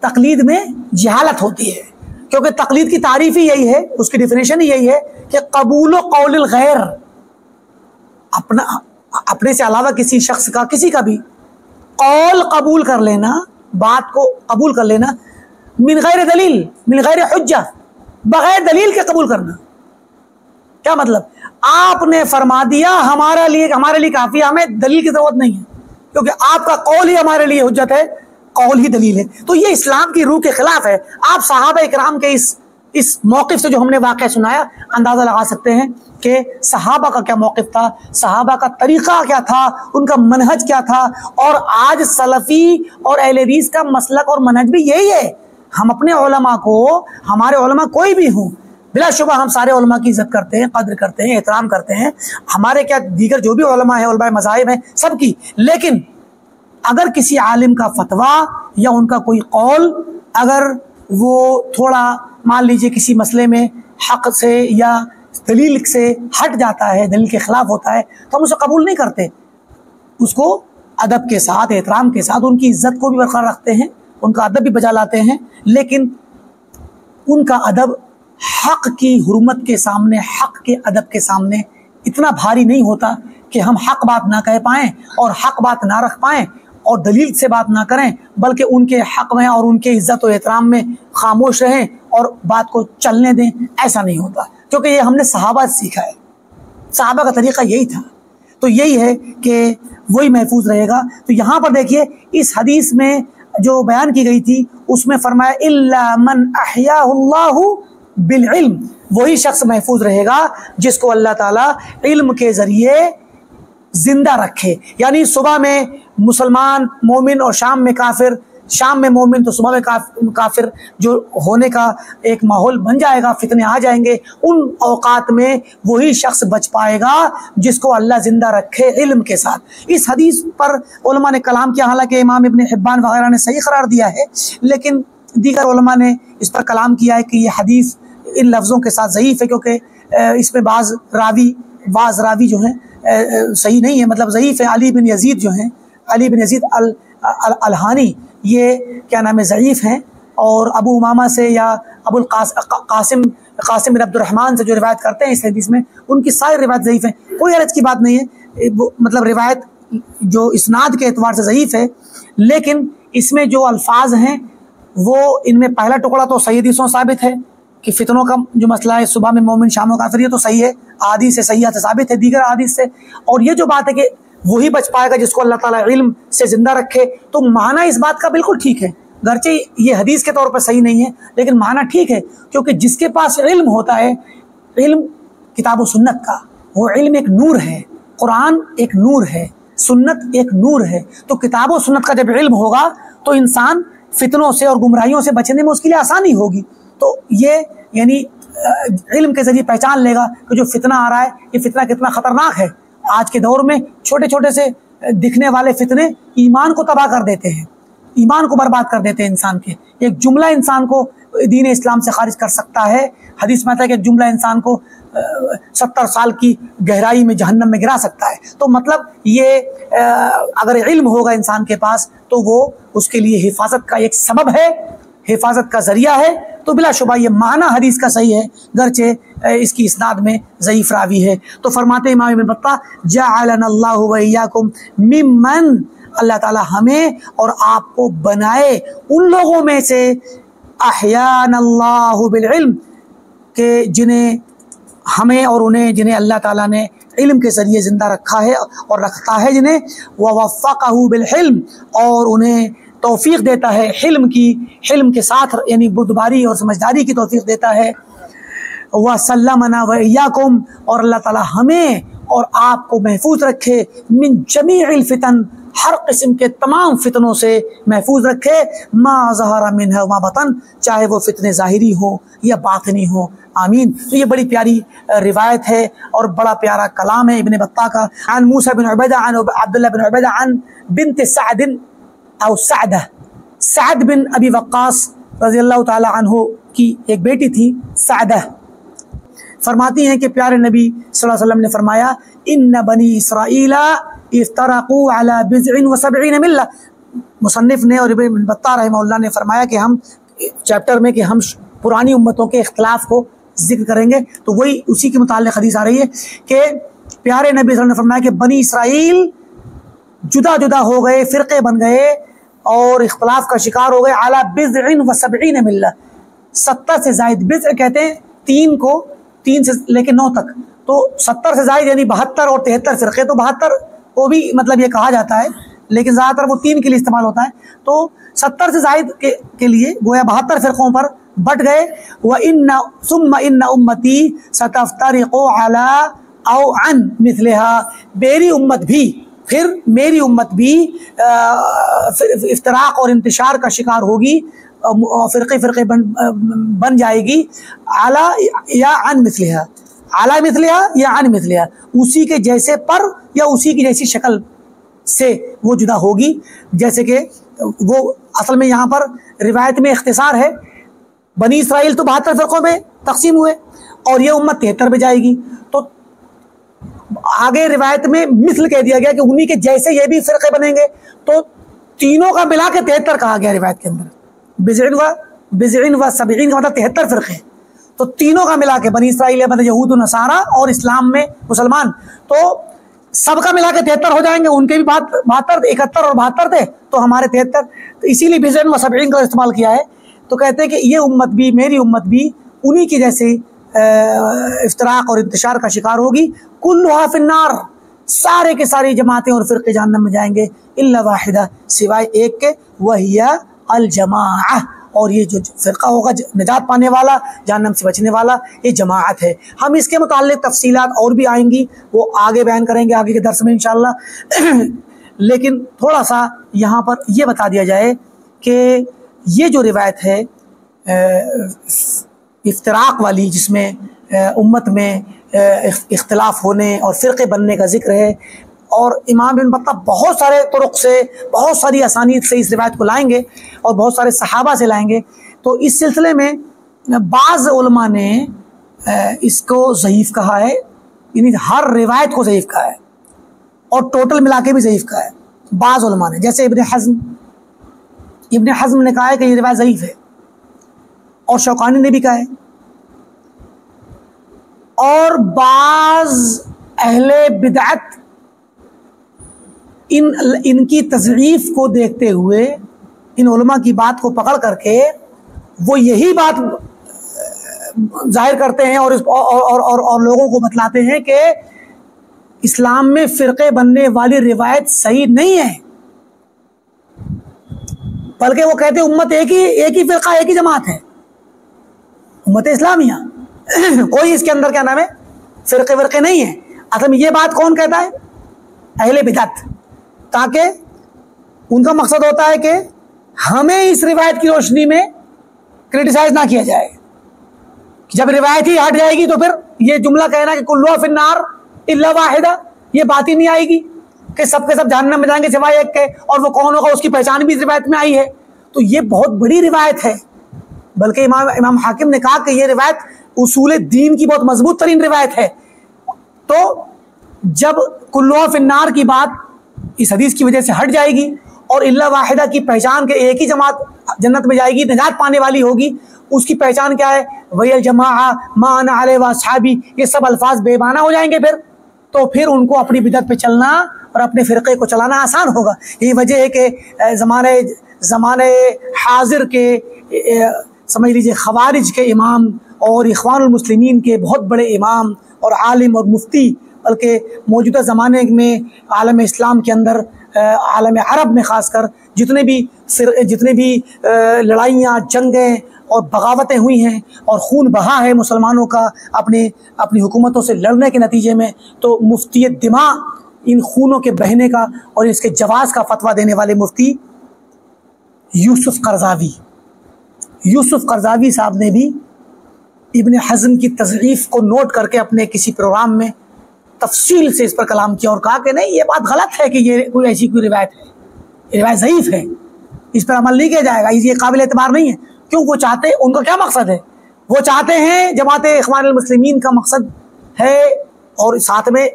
तकलीद में जहालत होती है। क्योंकि तकलीद की तारीफ ही यही है, उसकी डिफिनेशन ही यही है कि कबूल कौल गैर, अपने से अलावा किसी शख्स का, किसी का भी कौल कबूल कर लेना, बात को कबूल कर लेना, मिन गैर दलील, मिन गैर हुज्जा, बगैर दलील के कबूल करना। क्या मतलब? आपने फरमा दिया हमारे लिए काफ़ी, हमें दलील की ज़रूरत नहीं है, क्योंकि आपका कौल ही हमारे लिए हुज्जत है, कौल ही दलील है। तो ये इस्लाम की रूह के खिलाफ है। आप सहाबा इकराम के इस मौक़िफ़ से जो हमने वाक़या सुनाया अंदाज़ा लगा सकते हैं कि सहाबा का क्या मौक़िफ़ था, सहाबा का तरीक़ा क्या था, उनका मनहज क्या था। और आज सलफ़ी और अहले हदीस का मसलक और मनहज भी यही है। हम अपने उलमा को, हमारे उलमा कोई भी हों, बिलाशुबा हम सारे उलमा की इज़्ज़त करते हैं, कद्र करते हैं, एहतराम करते हैं। हमारे क्या दीगर जो भी उलमा है, उलमा मज़ाहिब हैं, सबकी। लेकिन अगर किसी आलिम का फतवा या उनका कोई कौल, अगर वो थोड़ा मान लीजिए किसी मसले में हक़ से या दलील से हट जाता है, दलील के ख़िलाफ़ होता है, तो हम उसे कबूल नहीं करते। उसको अदब के साथ, एहतराम के साथ, उनकी इज़्ज़त को भी बरकरार रखते हैं, उनका अदब भी बजा लाते हैं, लेकिन उनका अदब हक़ की हुर्मत के सामने, हक़ के अदब के सामने इतना भारी नहीं होता कि हम हक़ बात ना कह पाएँ और हक़ बात ना रख पाएँ और दलील से बात ना करें, बल्कि उनके हक़ में और उनके इज़्ज़त और एहतराम में खामोश रहें और बात को चलने दें। ऐसा नहीं होता, क्योंकि ये हमने सहाबा से सीखा है, सहाबा का तरीक़ा यही था। तो यही है कि वही महफूज रहेगा। तो यहाँ पर देखिए, इस हदीस में जो बयान की गई थी उसमें फरमाया इल्ला मन अहयाहुल्लाहु बिल इल्म, वही शख्स महफूज रहेगा जिसको अल्लाह ताला इल्म के ज़रिए जिंदा रखे। यानी सुबह में मुसलमान मोमिन और शाम में काफिर, शाम में मोमिन तो सुबह में काफिर जो होने का एक माहौल बन जाएगा, फितने आ जाएंगे। उन औकात में वही शख्स बच पाएगा जिसको अल्लाह जिंदा रखे इल्म के साथ। इस हदीस पर उलमा ने कलाम किया, हालांकि इमाम इब्न हिब्बान वगैरह ने सही करार दिया है, लेकिन दीगर उलमा ने इस पर कलाम किया है कि यह हदीस इन लफ्ज़ों के साथ ज़ईफ़ है, क्योंकि इसमें बाज़ रावी जो हैं सही नहीं है, मतलब ज़ईफ़ है। अली बिन यजीद जो हैं, अली बिन यजीद अलहानी, ये क्या नाम है, ज़ईफ़ हैं। और अबू उमामा से या अबुल कासिम बिन अब्दुर्रहमान से जो रिवायत करते हैं इस हदीस में, उनकी सारी रिवायत ज़ईफ़ है। कोई हरज की बात नहीं है, मतलब रिवायत जो इस्नाद के एतबार से ज़ईफ़ है, लेकिन इसमें जो अल्फाज हैं वो, इनमें पहला टुकड़ा तो सही हदीसों साबित है कि फितनों का जो मसला है, सुबह में मोमिन शाम में काफिर, ये तो सही है, आदि से सही से साबित है, दीगर आदि से। और ये जो बात है कि वही बच पाएगा जिसको अल्लाह ताला इल्म से जिंदा रखे, तो माना इस बात का बिल्कुल ठीक है, गरचे ये हदीस के तौर पर सही नहीं है, लेकिन माना ठीक है, क्योंकि जिसके पास इल्म होता है, इल्म किताब और सुन्नत का, वो इल्म एक नूर है, कुरान एक नूर है, सुन्नत एक नूर है। तो किताब और सुन्नत का जब इल्म होगा तो इंसान फितनों से और गुमराहियों से बचने में उसके लिए आसानी होगी। तो ये यानी इल्म के ज़रिए पहचान लेगा कि जो फितना आ रहा है, ये फितना कितना ख़तरनाक है। आज के दौर में छोटे छोटे से दिखने वाले फितने ईमान को तबाह कर देते हैं, ईमान को बर्बाद कर देते हैं इंसान के। एक जुमला इंसान को दीन इस्लाम से खारिज कर सकता है। हदीस में आता है कि एक जुमला इंसान को 70 साल की गहराई में जहन्नम में गिरा सकता है। तो मतलब ये अगर इल्म होगा इंसान के पास तो वो उसके लिए हिफाजत का एक सबब है, हिफाजत का जरिया है। तो बिलाशुबा ये माना हदीस का सही है, गरचे इसकी इस्नाद में ज़ईफ़ रावी है। तो फरमाते इमाम इब्न बत्ता जअलनल्लाहु व इय्याकुम मिम्मन, अल्लाह ताला हमें और आपको बनाए उन लोगों में से, अहयानल्लाहु बिल इल्म, के जिन्हें हमें और उन्हें जिन्हें अल्लाह ताला ने इल्म के ज़रिए ज़िंदा रखा है और रखता है, जिन्हें वफ़क़हु बिल हिल्म, और उन्हें तौफ़ीक़ देता है हिल्म की, हिल्म के साथ यानी बुर्दबारी और समझदारी की तौफ़ीक़ देता है। वसल्लमना व इय्याकुम, और अल्लाह ताला हमें और आपको महफूज रखे, मिन जमीइल फितन, हर किस्म के तमाम फितनों से महफूज रखे, मा ज़हरा मिन्हा व मा बतन, चाहे वो फितने ज़ाहिरी हो या बातिनी हो, आमीन। तो ये बड़ी प्यारी रिवायत है और बड़ा प्यारा कलाम है इब्न बत्ता का। अन मूसा बिन उबैदा अन अब्दुल्लाह बिन उबैदा अन बिन्त सअद और सअद बिन अबी वक्कास रज़ियल्लाहु ताला अन्हु की एक बेटी थी सअदा। फरमाती हैं कि प्यारे नबी सल्लल्लाहु अलैहि वसल्लम ने फरमाया, इन्न बनी इसराईला इफ्तरक़ू अला बिज़इन व सबईन मिल्ला। मुसन्निफ ने और इब्न बत्ता रहमहुल्लाह ने फरमाया कि हम चैप्टर में कि हम पुरानी उम्मतों के इख्तिलाफ को जिक्र करेंगे, तो वही उसी के मुताल्लिक़ हदीस आ रही है कि प्यारे नबी सल्लल्लाहु अलैहि वसल्लम ने फरमाया कि बनी इसराइल जुदा जुदा हो गए, फ़िरक़े बन गए और इख्तिलाफ का शिकार हो गए। अला बिज़इन व सबईन मिल्ला, 70 से ज़ायद, बिज़ कहते हैं 3 को, 3 से लेकर 9 तक, तो 70 से ज़ायद यानी 72 और 73 फ़िरक़े। तो 72 को भी मतलब ये कहा जाता है, लेकिन ज़्यादातर वो 3 के लिए इस्तेमाल होता है। तो 70 से ज़ायद के लिए गोया 72 फ़िरक़ों पर बट गए। व इन्ना सुम्मा इन्ना उम्मती सतफ्तरिक़ु अला औ अन मिथलिहा, मेरी उम्मत भी, फिर मेरी उम्मत भी इफ्तराक और इंतशार का शिकार होगी, फ़िरक़े फ़िरक़े बन जाएगी। आला या अन मिथलिहा, आला मिथलिहा या अन मिथलिहा, उसी के जैसे पर या उसी की जैसी शक्ल से वो जुदा होगी। जैसे कि वो असल में यहाँ पर रिवायत में इख्तिसार है, बनी इसराइल तो 72 फ़िरक़ों में तकसीम हुए और ये उम्मत 73 में जाएगी। तो आगे रिवायत में मिसल कह दिया गया कि उन्हीं के जैसे ये भी फ़िरक़े बनेंगे, तो तीनों का मिला के 73 कहा गया रिवायत के अंदर। बिज़इन व सबईन का मतलब 73 फ़िरक़े, तो तीनों का मिला के बनी इसराइल मतलब यहूद व नसारा और इस्लाम में मुसलमान, तो सबका मिला के 73 हो जाएंगे। उनके भी 72, 71 और 72 थे, तो हमारे 73, तो इसीलिए बिज़इन व सबईन का इस्तेमाल किया है। तो कहते हैं कि ये उम्मत भी, मेरी उम्मत भी उन्हीं की जैसे इफ्तराक और इंतशार का शिकार होगी। कुल्लुहा फिन्नार, सारे के सारी जमातें और फ़िरक़े जहन्नम में जाएंगे, इल्ला वाहिदा, सिवाय एक के, वहिया अल जमाअह, और ये जो फ़िरक़ा होगा निजात पाने वाला, जहन्नम से बचने वाला, ये जमाअत है। हम इसके मुताल्लिक़ तफ़सीलात और भी आएंगी, वो आगे बयान करेंगे आगे के दर्स में इंशाअल्लाह। लेकिन थोड़ा सा यहाँ पर यह बता दिया जाए कि ये जो रिवायत है इफ्तराक वाली, जिसमें उम्मत में इख्तिलाफ होने और फ़िरक़े बनने का ज़िक्र है, और इमाम इब्न बत्ता बहुत सारे तुरुक़ से, बहुत सारी असानीद से इस रिवायत को लाएंगे और बहुत सारे सहाबा से लाएंगे। तो इस सिलसिले में बाज़ उलमा ने इसको ज़ईफ़ कहा है, यानी हर रिवायत को ज़ईफ़ कहा है और टोटल मिला के भी ज़ईफ़ कहा है बाज़ उलमा ने। जैसे इब्न हज़्म ने कहा है कि ये रिवायत ज़ईफ़ है, और शौकानी ने भी कहा है, और बाज़ अहले बिदअत इनकी तज़ईफ़ को देखते हुए, इन उलमा की बात को पकड़ करके वो यही बात जाहिर करते हैं और लोगों को बतलाते हैं कि इस्लाम में फ़िरक़े बनने वाली रिवायत सही नहीं है, बल्कि वो कहते हैं उम्मत एक ही फ़िरक़ा, एक ही जमात है, उम्मत इस्लामिया। कोई इसके अंदर क्या नाम है फ़िरक़े वर्क़े नहीं है। असल में ये बात कौन कहता है? अहले बिदअत, ताकि उनका मकसद होता है कि हमें इस रिवायत की रोशनी में क्रिटिसाइज ना किया जाए। जब रिवायत ही हट जाएगी तो फिर ये जुमला कहना कि कुल्लुहा फिन्नार इल्ला वाहिदा, ये बात ही नहीं आएगी कि सब के सब जहन्नम में जाएंगे सिवाय एक के, और वो कौन होगा उसकी पहचान भी इस रिवायत में आई है। तो ये बहुत बड़ी रिवायत है, बल्कि इमाम हाकिम ने कहा कि ये रिवायत उसूल दीन की बहुत मजबूत तरीन रिवायत है। तो जब कुल्लुहा फिन्नार की बात इस हदीस की वजह से हट जाएगी और इल्ला वाहिदा की पहचान के एक ही जमात जन्नत में जाएगी, निजात पाने वाली होगी, उसकी पहचान क्या है? वही जमाआ मा अना अलैहि व अस्हाबी, ये सब अल्फाज बेमाना हो जाएंगे तो फिर उनको अपनी बिदअत पे चलना और अपने फ़िरक़े को चलाना आसान होगा। यही वजह है कि ज़माने हाजिर के समझ लीजिए ख़वारिज के इमाम और इख़वानुल मुस्लिमीन के बहुत बड़े इमाम और आलिम और मुफ्ती, बल्कि मौजूदा ज़माने में आलम इस्लाम के अंदर, आलम अरब में ख़ासकर जितने भी लड़ाइयाँ, जंगें और बगावतें हुई हैं और खून बहा है मुसलमानों का अपनी हुकूमतों से लड़ने के नतीजे में, तो मुफ्ती दिमा, इन खूनों के बहने का और इसके जवाज़ का फतवा देने वाले मुफ्ती यूसुफ़ क़रज़ावी साहब ने भी इब्न हज़्म की तज़ईफ़ को नोट करके अपने किसी प्रोग्राम में तफसील से इस पर कलाम किया और कहा कि नहीं, ये बात गलत है कि ये कोई ऐसी कोई रिवायत है, ये रिवायत ज़ईफ़ है, इस पर अमल नहीं किया जाएगा, ये काबिल एतबार नहीं है। क्यों? वो चाहते, उनका क्या मकसद है? वो चाहते हैं, जमात इख़वानुल मुस्लिमीन का मकसद है और साथ में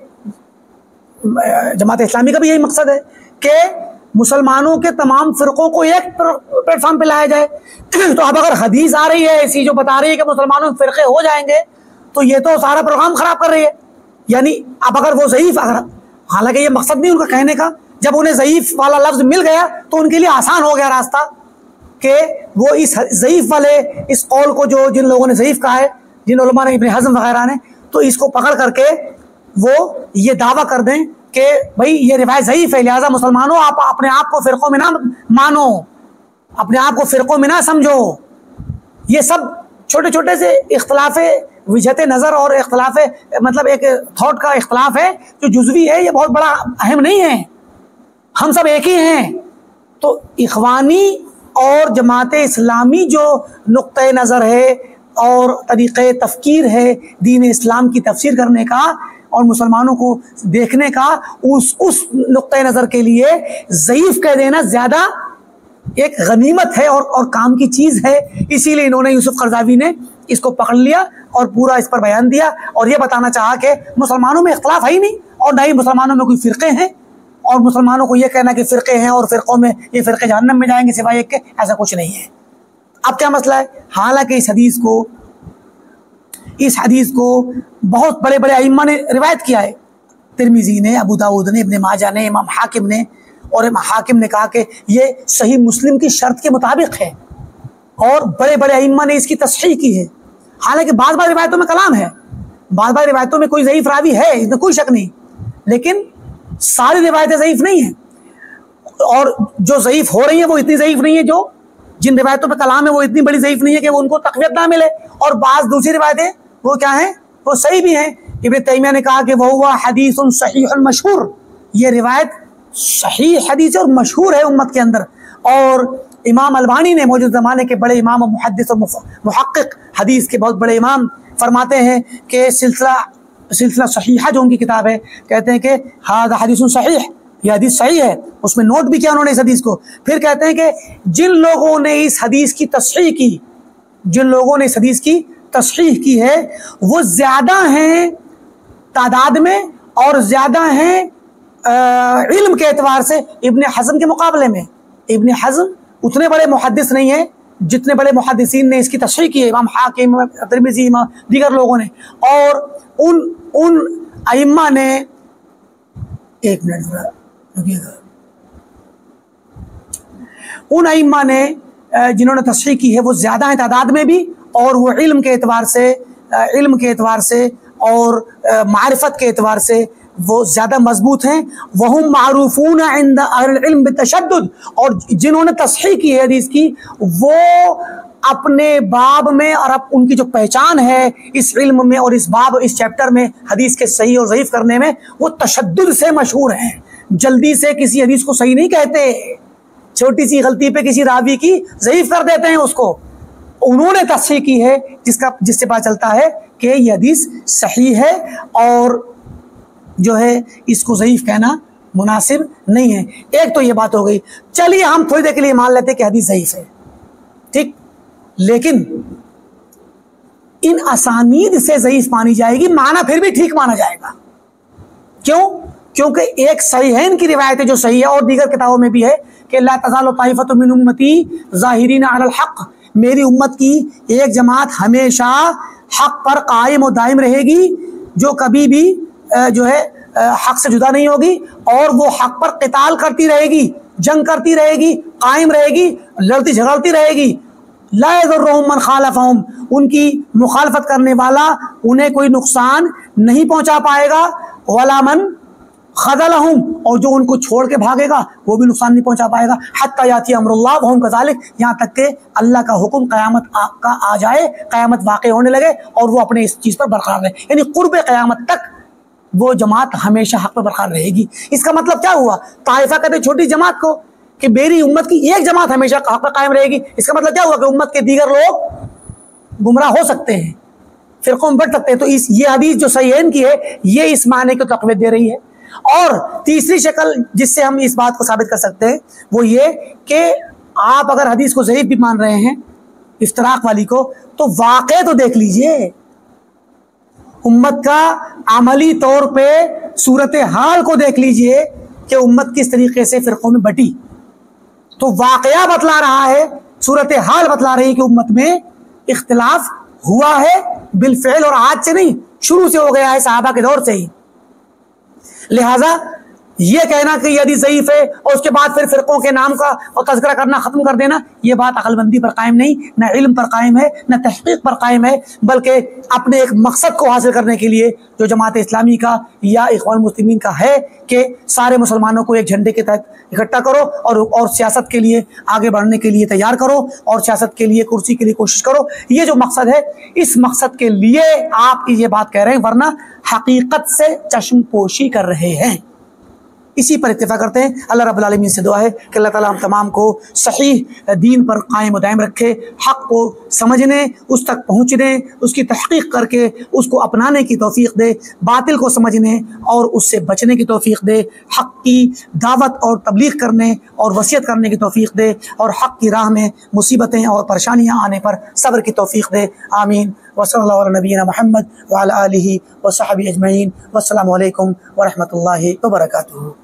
जमात इस्लामी का भी यही मकसद है कि मुसलमानों के तमाम फ़िरक़ों को एक प्लेटफॉर्म पे लाया जाए। तो अब अगर हदीस आ रही है ऐसी जो बता रही है कि मुसलमानों में फ़िरक़े हो जाएंगे, तो ये तो सारा प्रोग्राम ख़राब कर रही है। यानी अब अगर वो ज़ईफ़, अगर हालांकि ये मकसद नहीं उनका कहने का, जब उन्हें ज़ईफ़ वाला लफ्ज़ मिल गया तो उनके लिए आसान हो गया रास्ता कि वो इस ज़ईफ़ वाले इस कौल को, जो जिन लोगों ने ज़ईफ़ कहा है, जिन उलमा ने, इब्न हज़्म वगैरह ने, तो इसको पकड़ करके वो ये दावा कर दें कि भाई ये रिवायत ज़ईफ़ है, लिहाजा मुसलमानों आप अपने आप को फ़िरक़ों में ना मानो, अपने आप को फ़िरक़ों में ना समझो। ये सब छोटे छोटे से इख्तलाफ़ वजहत नज़र और इख्तलाफ़, मतलब एक थॉट का इख्तलाफ है जो जुज़वी है, ये बहुत बड़ा अहम नहीं है, हम सब एक ही हैं। तो इख़वानी और जमात इस्लामी जो नुक्ते नज़र है और तरीक़े तफ़कीर है दीन इस्लाम की तफसीर करने का और मुसलमानों को देखने का, उस नुक्ते नज़र के लिए ज़ईफ़ कह देना ज़्यादा एक गनीमत है और काम की चीज़ है। इसीलिए इन्होंने यूसुफ़ क़रज़ावी ने इसको पकड़ लिया और पूरा इस पर बयान दिया और ये बताना चाहा कि मुसलमानों में इख्तलाफ है ही नहीं और ना ही मुसलमानों में कोई फ़िरक़े हैं, और मुसलमानों को ये कहना कि फ़िरक़े हैं और फ़िरक़ों में ये फ़िरक़े जहन्नम में जाएंगे सिवाय एक के, ऐसा कुछ नहीं है। अब क्या मसला है? हालांकि इस हदीस को बहुत बड़े बड़े अइम्मा ने रिवायत किया है। तिरमिजी ने, अबू दाऊद ने, इब्ने माजा ने, इमाम हाकिम ने, और इमाम हाकिम ने कहा कि ये सही मुस्लिम की शर्त के मुताबिक है, और बड़े बड़े अइम्मा ने इसकी तस्हीह की है। हालांकि बार बार रिवायतों में कलाम है, बार बार रिवायतों में कोई ज़ईफ़ रावी है, इसमें कोई शक नहीं, लेकिन सारी रिवायतें ज़ईफ़ नहीं हैं, और जो ज़ईफ़ हो रही हैं वो इतनी ज़ईफ़ नहीं है, जो जिन रिवायतों पर कलाम है वो इतनी बड़ी ज़ईफ़ नहीं है कि वो उनको तक़वियत ना मिले। और बाज़ दूसरी रिवायतें वो क्या हैं? वो सही भी हैं। इब्न तैमिया ने कहा कि वह हुआ हदीसुन सहीहुन मशहूर, ये रिवायत सही हदीस और मशहूर है उम्मत के अंदर। और इमाम अलबानी ने, मौजूद ज़माने के बड़े इमाम और मुहद्दिस और मुहक्किक हदीस के बहुत बड़े इमाम, फरमाते हैं कि सिलसिला सहीहा जो उनकी किताब है, कहते हैं कि हाज़ा हदीसुन सहीह, यह हदीस सही है। उसमें नोट भी किया उन्होंने इस हदीस को। फिर कहते हैं कि जिन लोगों ने इस हदीस की तस्हीह की, जिन लोगों ने इस हदीस की तस्हीह की है, वो ज़्यादा हैं तादाद में और ज़्यादा हैं इल्म के एतबार से इब्ने हज़म के मुकाबले में। इब्ने हज़म उतने बड़े मुहद्दिस नहीं है जितने बड़े मुहद्दिसीन ने इसकी तस्हीह की है, इमाम हाकिम, तिरमिज़ी, दीगर लोगों ने। और उन अइम्मा ने, एक मिनट रुकिएगा, उन अइम्मा ने जिन्होंने तस्हीह की है वो ज़्यादा हैं तादाद में भी, और वो इल्म के एतबार से और मारिफत के एतबार से वो ज़्यादा मजबूत हैं। वहुम मारूफून इंद अहल इल्म बितशद्दुद, और जिन्होंने तस्हीह की है हदीस की, वो अपने बाब में, और अब उनकी जो पहचान है इस इल्म में और इस चैप्टर में हदीस के सही और ज़ईफ़ करने में, वो तशद्दुद से मशहूर हैं। जल्दी से किसी हदीस को सही नहीं कहते, छोटी सी गलती पे किसी रावी की ज़ईफ़ कर देते हैं उसको। उन्होंने तस्हीह की है जिससे पता चलता है कि यह हदीस सही है, और जो है इसको ज़ईफ़ कहना मुनासिब नहीं है। एक तो ये बात हो गई। चलिए हम थोड़ी देर के लिए मान लेते हैं कि हदीस ज़ईफ़ है, ठीक, लेकिन इन असानीद से ज़ईफ़ मानी जाएगी, माना फिर भी ठीक माना जाएगा। क्यों? क्योंकि एक सहीहैन की रिवायत है जो सही है, और दीगर किताबों में भी है कि ला तज़ालु ताइफ़तुम मिन उम्मती ज़ाहिरीन अलल हक़, मेरी उम्मत की एक जमात हमेशा हक़ पर कायम और दायम रहेगी, जो कभी भी जो है हक़ से जुदा नहीं होगी, और वो हक़ पर क़िताल करती रहेगी, जंग करती रहेगी, कायम रहेगी, लड़ती झगड़ती रहेगी। ला यज़ुर्रुहुम मन ख़ालफ़हुम, उनकी मुखालफत करने वाला उन्हें कोई नुकसान नहीं पहुँचा पाएगा। वला मन ख़ज़लहुम, और जो उनको छोड़ के भागेगा वो भी नुकसान नहीं पहुंचा पाएगा। हत्ता याती अमरुल्लाह वहुम कज़ालिक, यहाँ तक के अल्लाह का हुक्म क़यामत का आ जाए, क़यामत वाक़े होने लगे और वो अपने इस चीज़ पर बरकरार रहे, यानी क़ुर्ब क़यामत तक वो जमात हमेशा हक़ पर बरकरार रहेगी। इसका मतलब क्या हुआ? ताइफ़ा कहते छोटी जमात को कि मेरी उम्मत की एक जमात हमेशा हक़ पर कायम रहेगी। इसका मतलब क्या हुआ कि उम्मत के दीगर लोग गुमराह हो सकते हैं, फ़िरक़ों में बढ़ सकते हैं। तो ये हदीस जो सहीहैन की है, ये इस माने को तक़वीत दे रही है। और तीसरी शक्ल जिससे हम इस बात को साबित कर सकते हैं वो ये कि आप अगर हदीस को ज़ईफ़ भी मान रहे हैं, इफ्तराक वाली को, तो वाक़े तो देख लीजिए, उम्मत का अमली तौर पे सूरत हाल को देख लीजिए कि उम्मत किस तरीके से फ़िरक़ों में बटी। तो वाक़या बतला रहा है, सूरत हाल बतला रही है कि उम्मत में इख्तिलाफ हुआ है बिलफ़िल, और आज से नहीं, शुरू से हो गया है, सहाबा के दौर से ही। लिहाजा ये कहना कि यदि ज़ईफ़ है और उसके बाद फिर फ़िरक़ों के नाम का और तज़किरा करना ख़त्म कर देना, ये बात अक़लमंदी पर कायम नहीं, न इल्म पर कायम है, न तहक़ीक़ पर कायम है, बल्कि अपने एक मकसद को हासिल करने के लिए जो जमात इस्लामी का या इख़वान मुस्लिमीन का है कि सारे मुसलमानों को एक झंडे के तहत इकट्ठा करो और सियासत के लिए आगे बढ़ने के लिए तैयार करो, और सियासत के लिए, कुर्सी के लिए कोशिश करो। ये जो मकसद है, इस मकसद के लिए आप ये बात कह रहे हैं, वरना हकीकत से चश्मपोशी कर रहे हैं। इसी पर इत्तिफाक करते हैं। अल्लाह रब्बुल आलमीन से दुआ है कि अल्लाह ताला हम तमाम को सही दीन पर कायम और दायम रखे, हक़ को समझने, उस तक पहुँचने, उसकी तहक़ीक़ करके उसको अपनाने की तौफ़ीक़ दे, बातिल को समझने और उससे बचने की तौफ़ीक़ दे, हक़ की दावत और तबलीग़ करने और वसीयत करने की तौफ़ीक़ दे, और हक़ की राह में मुसीबतें और परेशानियाँ आने पर सब्र की तौफ़ीक़ दे। आमीन। वसल्लल्लाहु अला नबीना मुहम्मद व अला आलिहि व सहबिहि अजमईन। वस्सलामु अलैकुम व रहमतुल्लाहि व बरकातुहू।